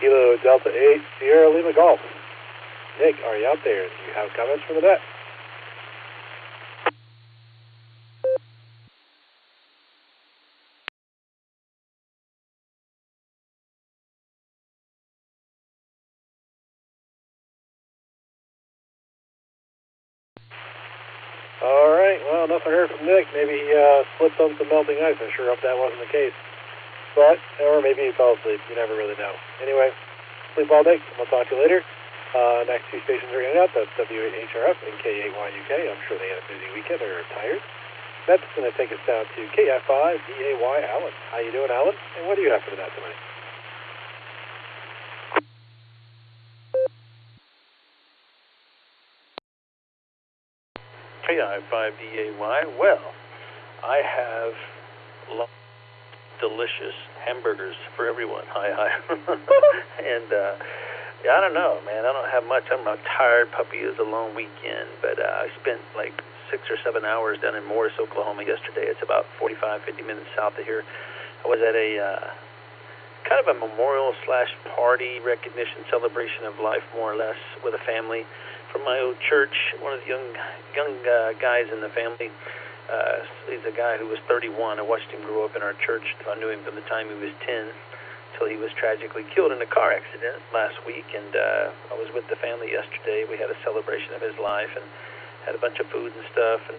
Kilo Delta 8 Sierra Lima Golf. Nick, are you out there? Do you have comments for the net? All right, well, nothing heard from Nick. Maybe he slipped on some melting ice. I sure hope that wasn't the case. But, or maybe he fell asleep. You never really know. Anyway, sleep all day. We'll talk to you later. Next two stations are in and out. That's W8HRF and K8YUK. I'm sure they had a busy weekend. They're tired. That's going to take us down to KF5DAY Alan. How you doing, Alan? And what do you have for the net tonight? KI5DAY. Well, I have delicious hamburgers for everyone. Hi. And yeah, I don't know, man. I don't have much. I'm a tired puppy. It was a long weekend, but I spent like 6 or 7 hours down in Morris, Oklahoma yesterday. It's about 45, 50 minutes south of here. I was at a kind of a memorial / party recognition celebration of life, more or less, with a family from my old church. One of the young guys in the family. He's a guy who was 31. I watched him grow up in our church. I knew him from the time he was 10 till he was tragically killed in a car accident last week. And I was with the family yesterday. We had a celebration of his life and had a bunch of food and stuff. And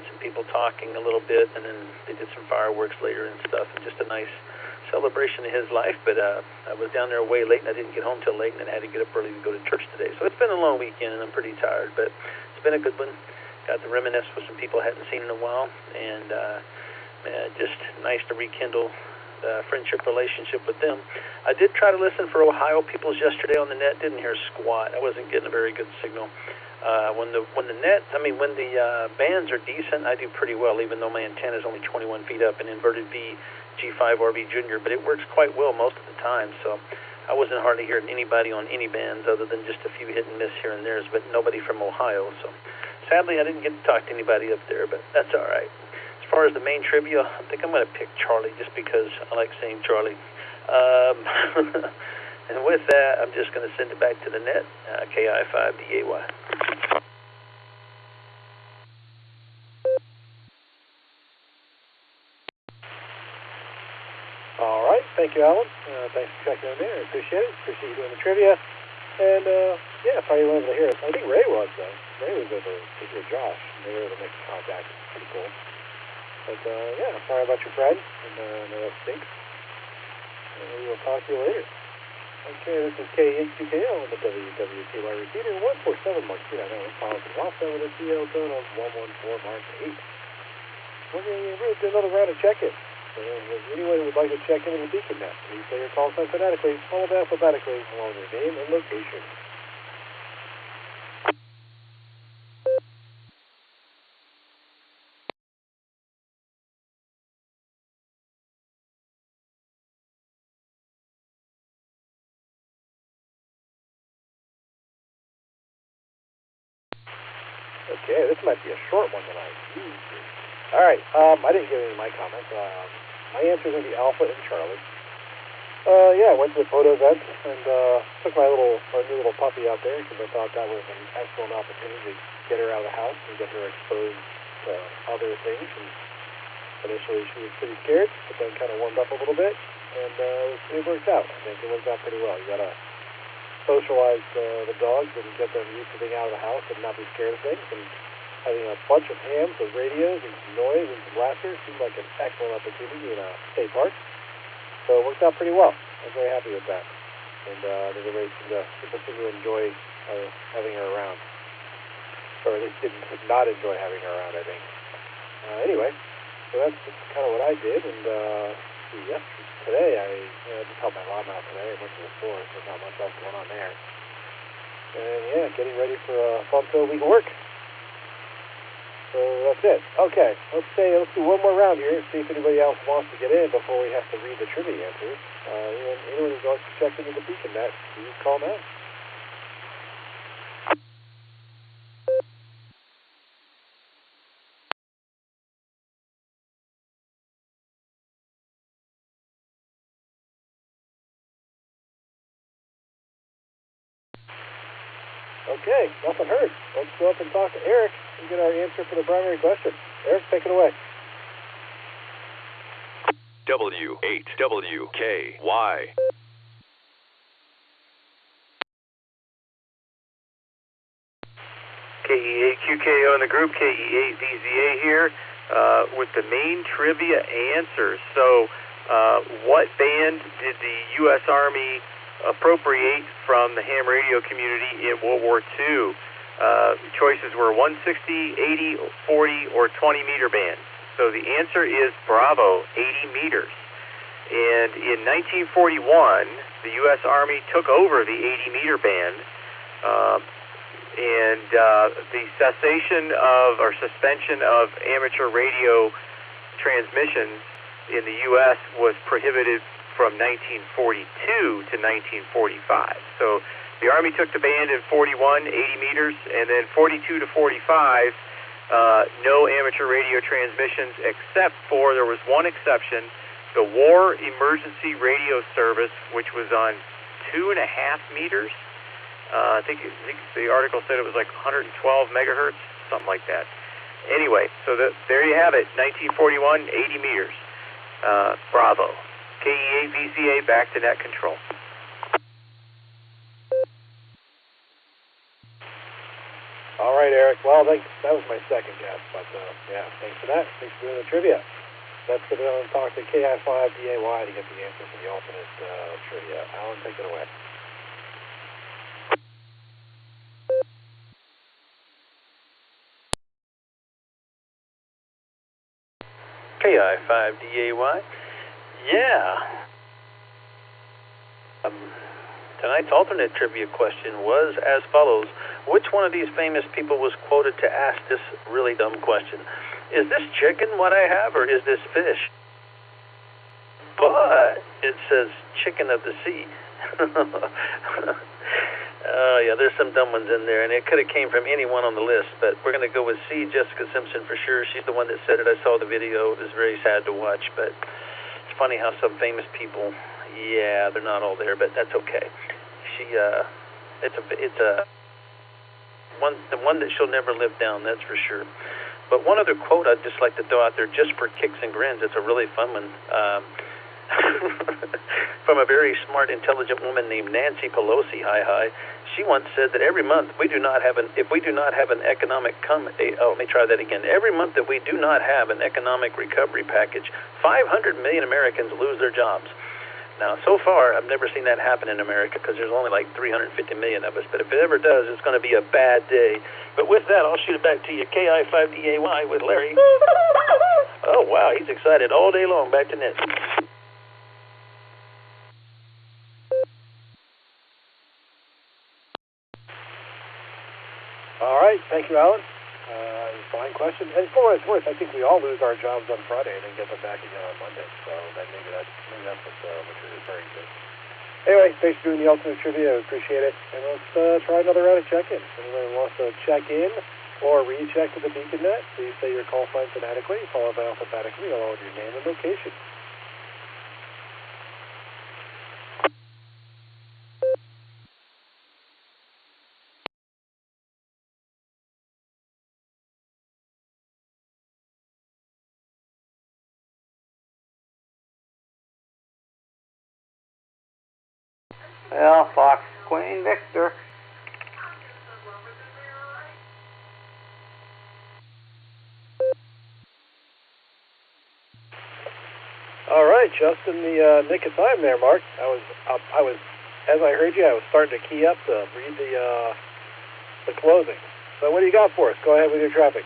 some people talking a little bit. And then they did some fireworks later and stuff. And just a nice celebration of his life. But I was down there way late and I didn't get home till late. And I had to get up early to go to church today. So it's been a long weekend and I'm pretty tired. But it's been a good one. Got to reminisce with some people I hadn't seen in a while, and just nice to rekindle the friendship relationship with them. I did try to listen for Ohio peoples yesterday on the net. Didn't hear squat. I wasn't getting a very good signal. When the bands are decent, I do pretty well, even though my antenna is only 21 feet up, an inverted V G5RB Junior, but it works quite well most of the time. So I wasn't hardly hearing anybody on any bands other than just a few hit and miss here and there, but nobody from Ohio. So sadly, I didn't get to talk to anybody up there, but that's all right. As far as the main trivia, I think I'm going to pick Charlie just because I like saying Charlie. And with that, I'm just going to send it back to the net, KI5DAY. All right, thank you, Alan. Thanks for checking in there. I appreciate it. Appreciate you doing the trivia. And, yeah, probably weren't able to hear it. I think Ray was, though. Ray was able to hear Josh. They were able to make contact. It's pretty cool. But, yeah, sorry about your friend. And, I know that stinks. And we will talk to you later. Okay, this is K8QKO on the WWTY repeater. 147 Mark 2. I know it's calling from Austin with a CL tone of 114 Mark 8. We're going to do another round of check-in. So if anyone would like to check in with the Beacon Net, please say your call sign phonetically, followed alphabetically, along with your name and location. Okay, this might be a short one tonight. All right, I didn't give any of my comments. My answer is going to be Alpha and Charlie. Yeah, I went to the photo event and took my new little puppy out there because I thought that was an excellent opportunity to get her out of the house and get her exposed to other things. And initially she was pretty scared, but then kind of warmed up a little bit, and it worked out. I think it worked out pretty well. You got to socialize the dogs and get them used to being out of the house and not be scared of things. And having a bunch of hams with radios and some noise and some laughter seemed like an excellent opportunity in a state park. So it worked out pretty well. I was very happy with that. And people seem to enjoy having her around. or at least did not enjoy having her around, I think. Anyway, so that's kind of what I did, and today I just helped my mom out today. I went to the store, so not much else going on there. And yeah, getting ready for a fun-filled week of work. So that's it. Okay, let's do one more round here and see if anybody else wants to get in before we have to read the trivia answers. Anyone who wants to check into the Beacon Net, please call now. Okay, nothing heard. Let's go up and talk to Eric and get our answer for the primary question. Eric, take it away. W8WKY. KE8QKO in the group, KE8VZA here with the main trivia answers. So, what band did the U.S. Army appropriate from the ham radio community in World War II? Choices were 160, 80, 40, or 20 meter band. So the answer is Bravo, 80 meters. And in 1941, the U.S. Army took over the 80 meter band, and the cessation of or suspension of amateur radio transmissions in the U.S. was prohibited from 1942 to 1945. So the Army took the band in 41, 80 meters, and then 42 to 45, no amateur radio transmissions, except for, there was one exception, the War Emergency Radio Service, which was on 2.5 meters. I think the article said it was like 112 megahertz, something like that. Anyway, so there you have it, 1941, 80 meters. Bravo. KE8VCA back to net control. All right, Eric. Well, that was my second guess, but yeah, thanks for that. Thanks for doing the trivia. Let's go down and talk to KI5DAY to get the answer for the alternate trivia. Alan, take it away. KI5DAY. Yeah. Tonight's alternate trivia question was as follows. Which one of these famous people was quoted to ask this really dumb question? Is this chicken what I have, or is this fish? But it says chicken of the sea. Yeah, there's some dumb ones in there, and it could have came from anyone on the list, but we're going to go with C, Jessica Simpson, for sure. She's the one that said it. I saw the video. It was very sad to watch, but it's funny how some famous people, yeah, they're not all there, but that's okay. It's the one that she'll never live down, that's for sure. But one other quote I'd just like to throw out there, just for kicks and grins. It's a really fun one. From a very smart, intelligent woman named Nancy Pelosi. Hi. She once said that every month if we do not have an economic let me try that again. Every month that we do not have an economic recovery package, 500 million Americans lose their jobs. Now, so far, I've never seen that happen in America because there's only like 350 million of us. But if it ever does, it's going to be a bad day. But with that, I'll shoot it back to you. KI5DAY with Larry. Oh, wow, he's excited all day long. Back to net. All right, thank you, Alan. Fine question. And for what it's worth, I think we all lose our jobs on Friday and then get them back again on Monday. So maybe that's what you're referring to. Anyway, thanks for doing the alternate trivia. I appreciate it. And let's try another round of check-in. If anyone wants to check in or recheck to the Beacon Net, please say your call sign phonetically, followed by alphabetically, along with your name and location. Well, Fox Queen Victor. All right, just in the nick of time there, Mark. I was, as I heard you, I was starting to key up to read the closing. So what do you got for us? Go ahead with your traffic.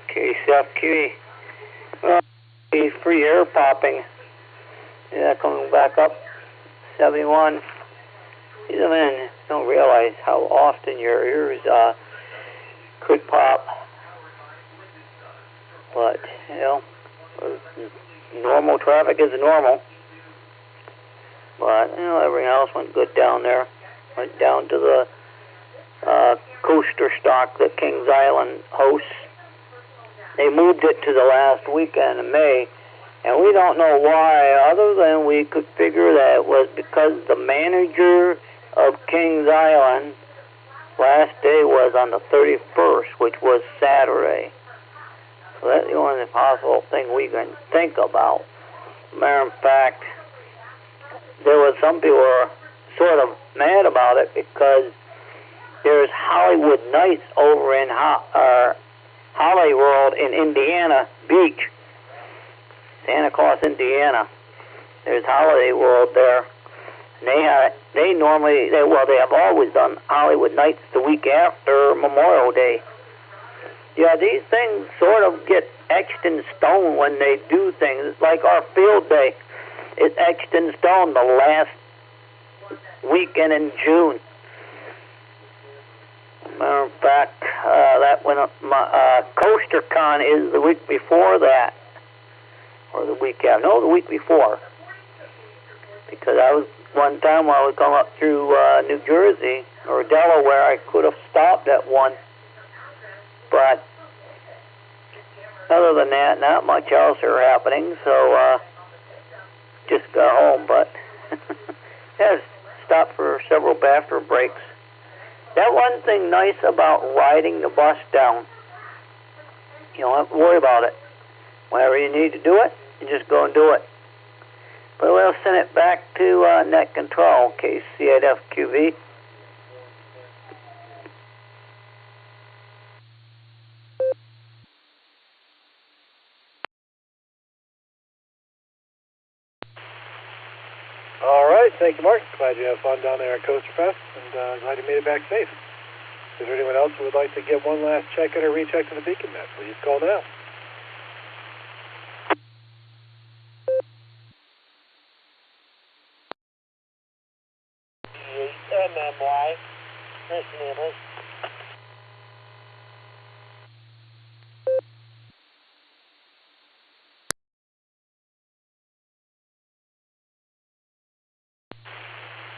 KCFQ, free air popping. Yeah, coming back up, 71. You don't realize how often your ears could pop. But, you know, normal traffic is normal. But, you know, everything else went good down there. Went down to the coaster stock that Kings Island hosts. They moved it to the last weekend in May, and we don't know why, other than we could figure that it was because the manager of Kings Island last day was on the 31st, which was Saturday. So that's the only possible thing we can think about. Matter of fact, there was some people who were sort of mad about it because there's Hollywood Nights over in Holly World in Indiana Beach, Santa Claus, Indiana. There's Holiday World there. And they have always done Hollywood Nights the week after Memorial Day. Yeah, these things sort of get etched in stone when they do things. It's like our field day. It's etched in stone the last weekend in June. Matter of fact, that went up. Coaster Con is the week before that, or the week after. No, the week before. Because I was one time while I was going up through New Jersey or Delaware, I could have stopped at one, but other than that, not much else are happening. So just got home, but yeah, stopped for several bathroom breaks. That one thing nice about riding the bus down, you don't have to worry about it. Whenever you need to do it, you just go and do it. But we'll send it back to net control, KCFQV. All right, thank you, Mark. Glad you had fun down there at Coaster Fest, and glad you made it back safe. Is there anyone else who would like to get one last check-in or recheck to the beacon net? Please call now. MMY, Chris Neighbors.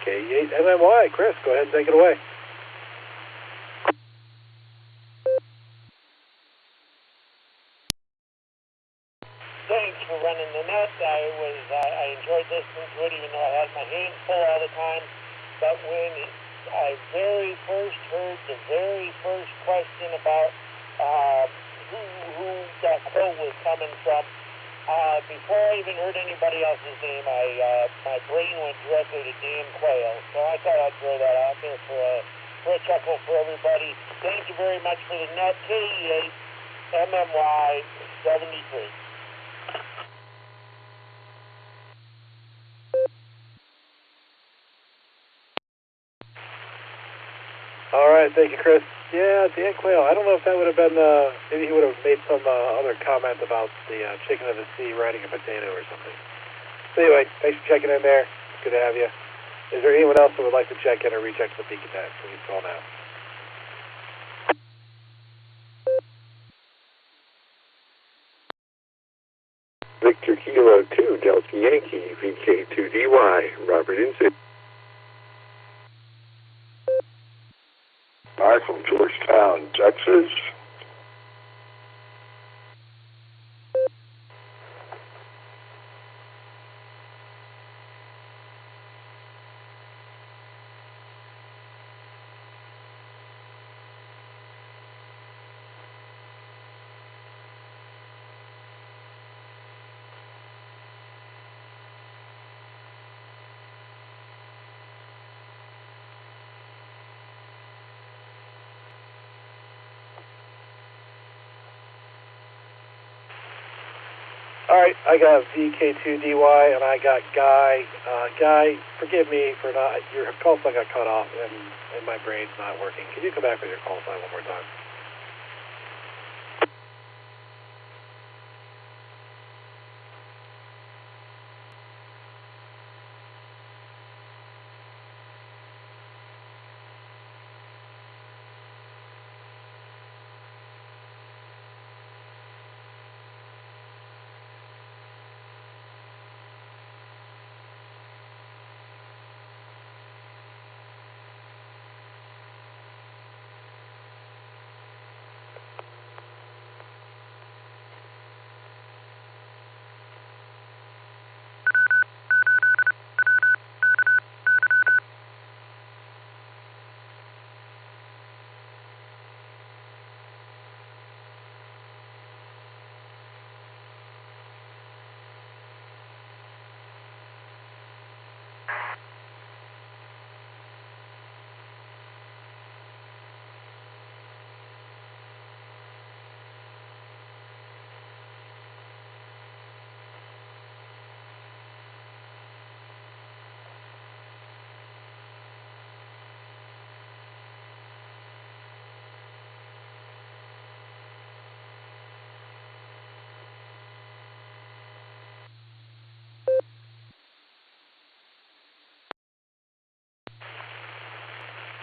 K8MMY, Chris, go ahead and take it away. Thanks for running the net. I enjoyed listening to it, even though I had my hands full all the time. But when I very first heard the very first question about who that quote was coming from, before I even heard anybody else's name, my brain went directly to Dan Quayle. So I thought I'd throw that out there for a chuckle for everybody. Thank you very much for the net. KE8 MMY 73. All right, thank you, Chris. Yeah, Dan Quayle. I don't know if that would have been, maybe he would have made some other comment about the chicken of the sea riding a potato or something. So anyway, thanks for checking in there. Good to have you. Is there anyone else who would like to check in or recheck the beacon net? Please call now. Victor Kilo 2, Delta Yankee, VK2DY, Robert Insit. Hi from Georgetown, Texas. All right, I got VK2DY, and I got Guy. Guy, forgive me for not, your call sign got cut off, and my brain's not working. Can you come back with your call sign one more time?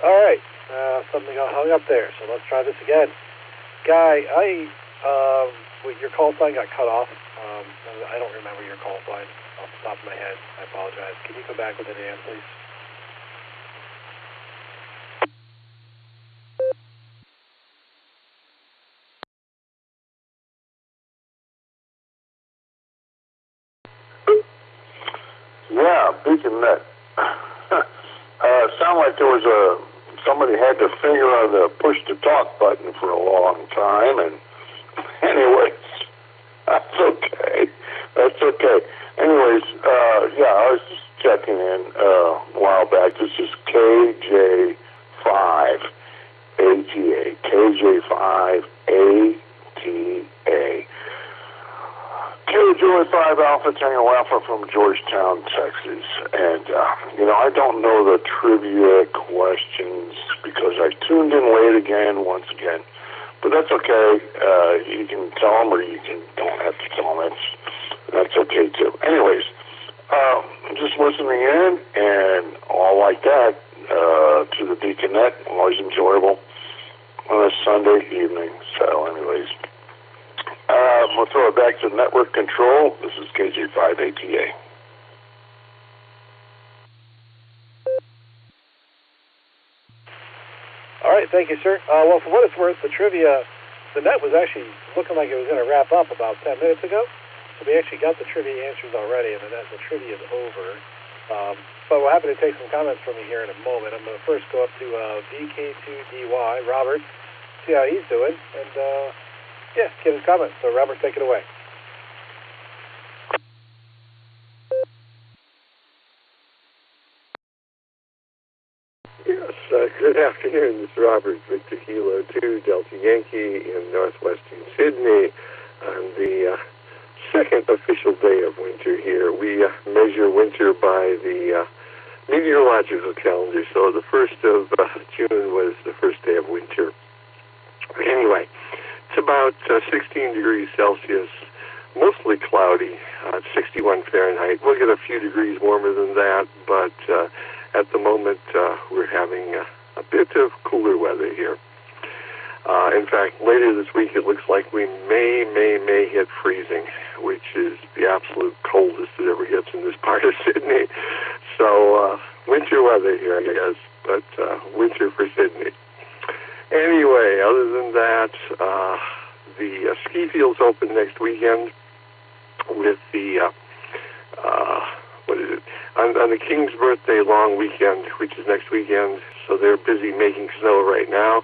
All right, something got hung up there, so let's try this again. Guy, your call sign got cut off. I don't remember your call sign off the top of my head. I apologize. Can you come back with it again, please? Yeah, Beacon Net. Sound like there was somebody had their finger on the push to talk button for a long time, and anyways, that's okay. That's okay. Anyways, yeah, I was just checking in a while back. This is KJ5ATA. KJ5ATA. KJ5 Alpha Tango Alpha from Georgetown, Texas. And, I don't know the trivia questions because I tuned in late again, once again. But that's okay. You can tell them or you don't have to tell them. That's okay, too. Anyways, just listening in and all like that to the Beacon Net. Always enjoyable on a Sunday evening. So, anyways. We'll throw it back to network control. This is KJ5ATA. All right, thank you, sir. Well, for what it's worth, the net was actually looking like it was going to wrap up about 10 minutes ago. So we actually got the trivia answers already, and the trivia is over. But we're happy to take some comments from you here in a moment. I'm going to first go up to VK2DY, Robert, see how he's doing, and yeah, get his comments. So, Robert, take it away. Yes, good afternoon. This is Robert, Victor Kilo 2, Delta Yankee in northwestern Sydney on the second official day of winter here. We measure winter by the meteorological calendar, so the 1st of June was the first day of winter. Anyway, it's about 16 degrees Celsius, mostly cloudy, 61 Fahrenheit. We'll get a few degrees warmer than that, but at the moment we're having a bit of cooler weather here. In fact, later this week it looks like we may hit freezing, which is the absolute coldest it ever gets in this part of Sydney. So winter weather here, I guess, but winter for Sydney. Anyway, other than that, the ski fields open next weekend with the, on the King's birthday long weekend, which is next weekend, so they're busy making snow right now.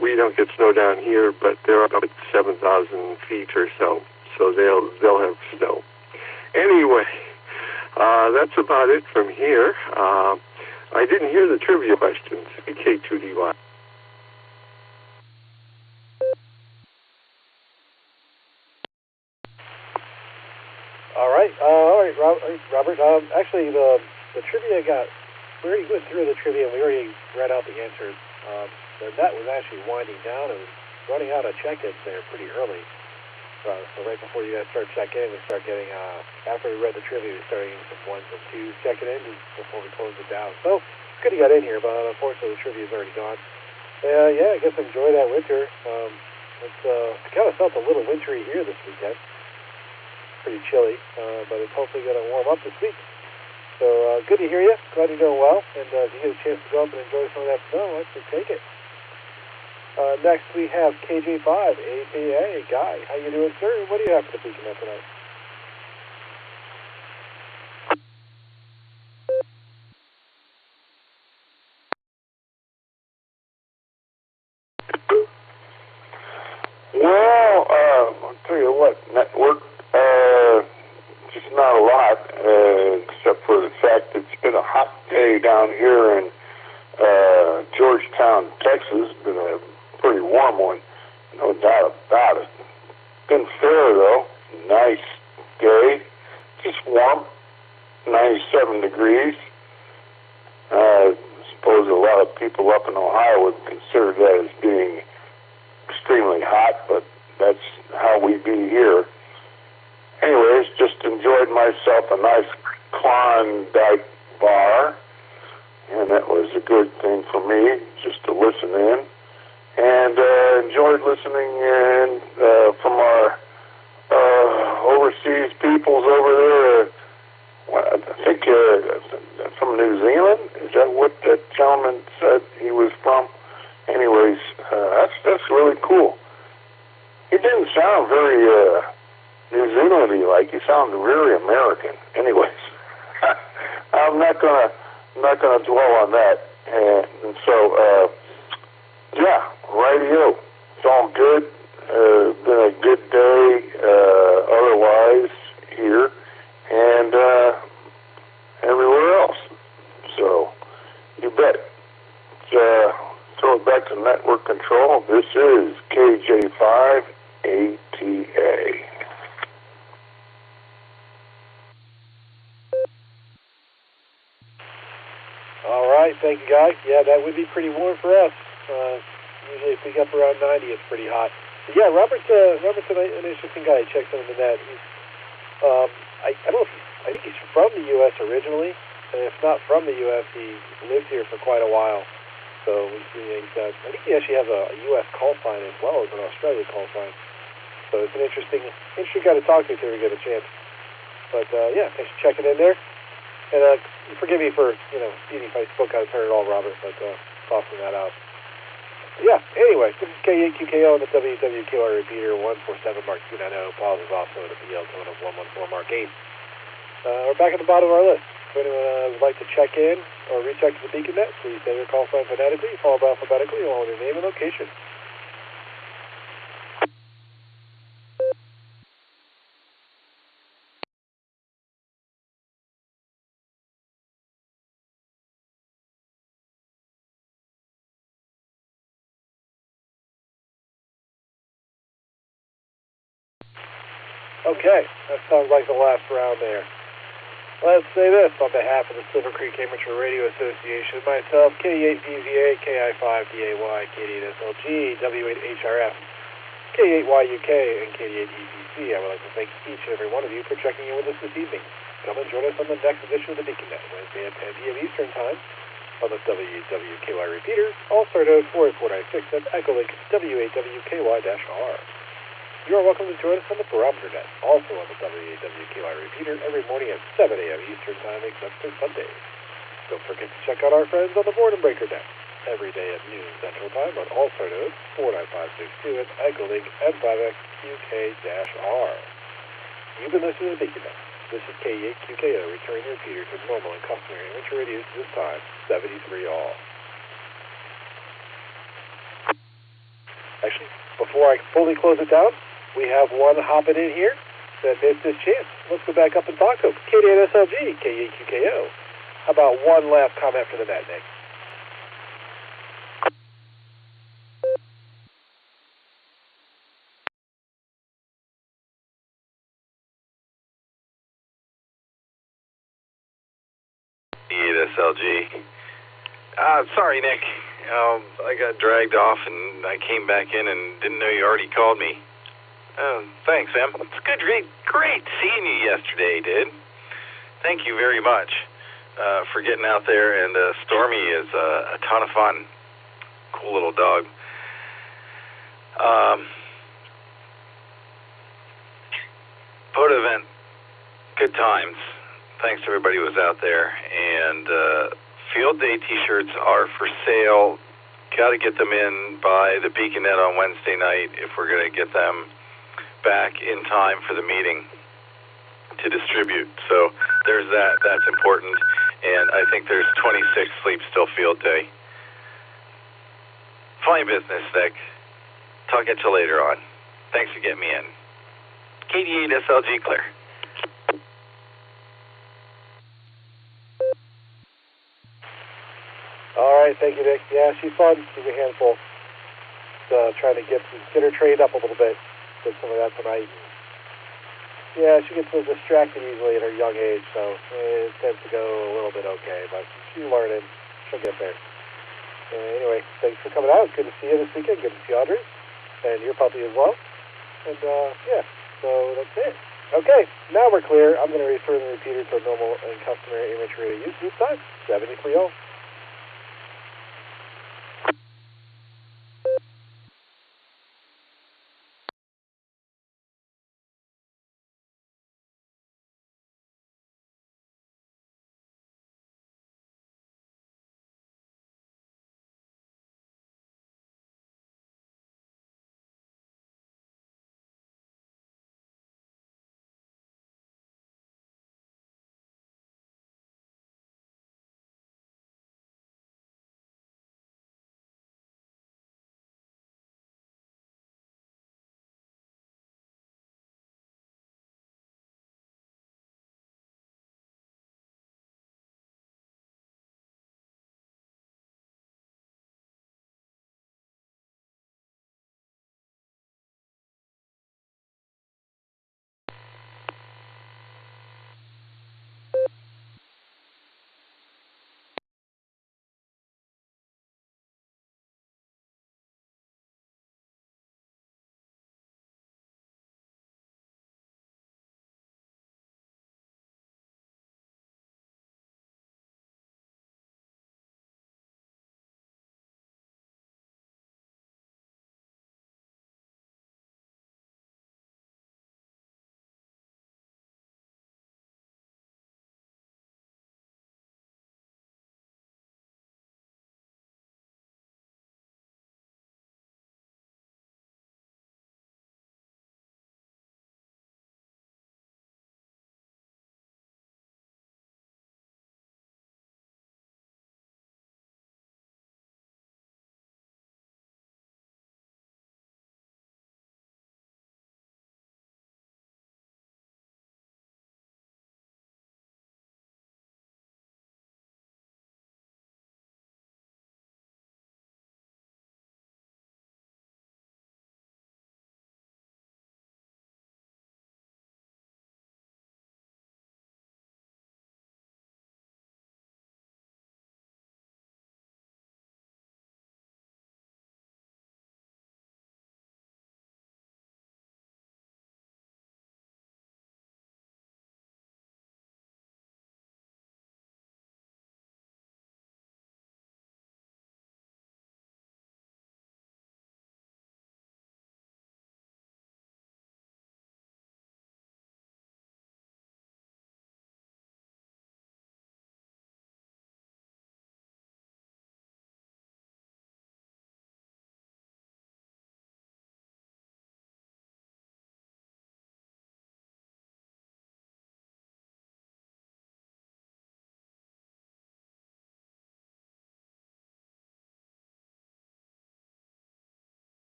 We don't get snow down here, but they're up at 7,000 feet or so they'll have snow. Anyway, that's about it from here. I didn't hear the trivia questions. K2DY. Robert. Actually, the trivia we already went through the trivia, and we already read out the answers. The net was actually winding down and running out of check-ins there pretty early. So right before you guys start checking in, we start getting, after we read the trivia, we started getting some ones and twos checking in before we closed it down. So it's good you got in here, but unfortunately the trivia's already gone. I guess enjoy that winter. It's kind of felt a little wintry here this weekend. Pretty chilly, but it's hopefully going to warm up this week. So good to hear you. Glad you're doing well. And if you get a chance to go up and enjoy some of that snow, let's take it. Next we have KJ5, aka Guy. How you doing, sir? What do you have for the Beacon Net tonight? Well, I'll tell you what, network, just not a lot, except for the fact that it's been a hot day down here in Georgetown, Texas. It's been a pretty warm one, no doubt about it. Been fair, though. Nice day. Just warm, 97 degrees. I suppose a lot of people up in Ohio would consider that as being extremely hot, but that's how we be here. Anyways, just enjoyed myself a nice Klondike bar, and that was a good thing for me, just to listen in. And enjoyed listening in from our overseas peoples over there. I think from New Zealand. Is that what that gentleman said he was from? Anyways, that's really cool. He didn't sound very New Zealand-y like. He sounded really American. Anyways, I'm not gonna dwell on that. And so, yeah, radio. It's all good. Been a good day otherwise here and everywhere else. So, you bet. Throw it back to network control. This is KJ5 ATA. All right, thank you, guys. Yeah, that would be pretty warm for us. Usually if we get up around 90, it's pretty hot. But yeah, Robert's an interesting guy. He checks into the net. He's, I think he's from the U.S. originally, and if not from the U.S., he lived here for quite a while. So I think he actually has a U.S. call sign as well as an Australia call sign. So it's an interesting guy to talk to if we get a chance. But yeah, thanks for checking in there. And forgive me for seeing if I spoke out of turn at all, Robert, but tossing that out. Yeah. Anyway, this is K8QKO on the WWQR repeater 147 Mark 290. Pause is also at the PL tone of 114 Mark 8. We're back at the bottom of our list. If anyone would like to check in or reach out to the Beacon Net, please say your call sign phonetically, followed by alphabetically, along with your name and location. Okay, that sounds like the last round there. Let's say this on behalf of the SilverCreek Amateur Radio Association, myself, K8VVA, Ki5DAY, K8SLG, W8HRF, K8YUK, and K8EPC. I would like to thank each and every one of you for checking in with us this evening. Come and join us on the next edition of the Beacon Net, Wednesday at 10 p.m. Eastern Time on the WWKY repeaters, Allstar Node 48496 and EchoLink W8WKY-R. You are welcome to join us on the Barometer Net, also on the WWKY repeater, every morning at 7 a.m. Eastern Time, except for Sundays. Don't forget to check out our friends on the Boredom Breaker Net, every day at noon Central Time on Allstar Node 49562 and EchoLink N5X UK-R. You've been listening to the Beacon Net. This is K8QKO, returning the repeater to normal and customary amateur radios, this time 73 all. Actually, before I fully close it down, we have one hopping in here that missed his chance. Let's go back up and talk to him. K8SLG, K8QKO. How about one last comment for the net, Nick? SLG. Sorry, Nick. I got dragged off and I came back in and didn't know you already called me. Thanks, Sam. It's great seeing you yesterday, dude. Thank you very much for getting out there. And Stormy is a ton of fun. Cool little dog. Photo event, good times. Thanks to everybody who was out there. And field day t-shirts are for sale. Got to get them in by the Beaconette on Wednesday night if we're going to get them back in time for the meeting to distribute. So there's that. That's important. And I think there's 26 Sleep Still Field Day. Fine business, Nick. Talk at you later on. Thanks for getting me in. KD8 SLG clear. All right, thank you, Nick. Yeah, she's fun. She's a handful. Trying to get her trained up a little bit. Did some of that tonight. Yeah, she gets so distracted easily at her young age, so it tends to go a little bit okay. But she's learning. She'll get there. Anyway, thanks for coming out. Good to see you this weekend. Good to see Audrey and your puppy as well. And yeah, so that's it. Okay, now we're clear. I'm going to return the repeater to normal and customary image radio use group time, 73.0.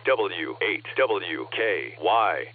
W8WKY.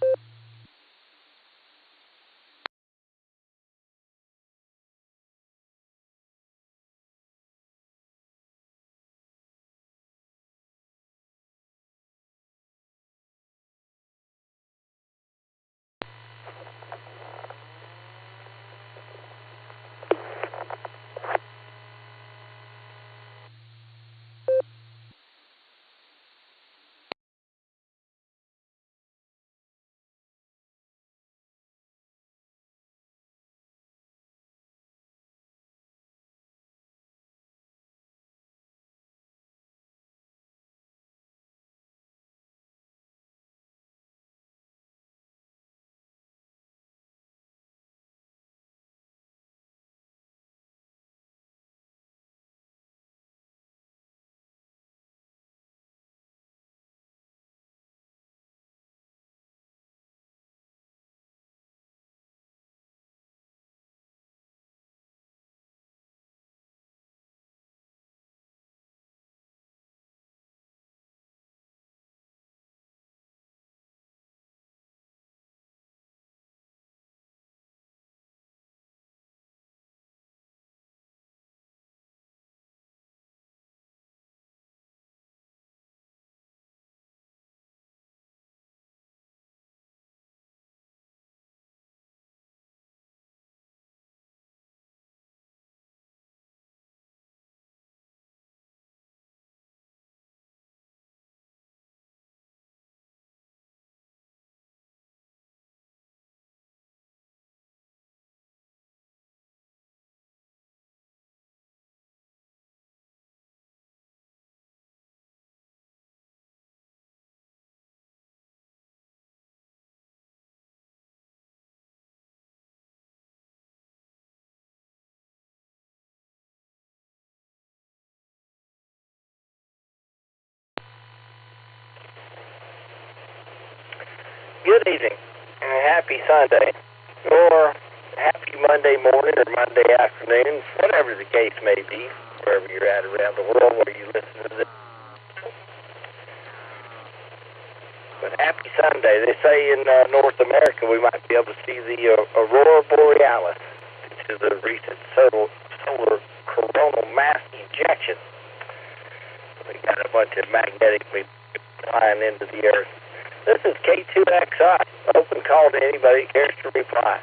Good evening, and happy Sunday, or happy Monday morning or Monday afternoon, whatever the case may be, wherever you're at around the world where you listen to this. But happy Sunday. They say in North America we might be able to see the Aurora Borealis, which is a recent solar coronal mass ejection. We got a bunch of magnetic flying into the Earth. This is K2XI. Open call to anybody who cares to reply.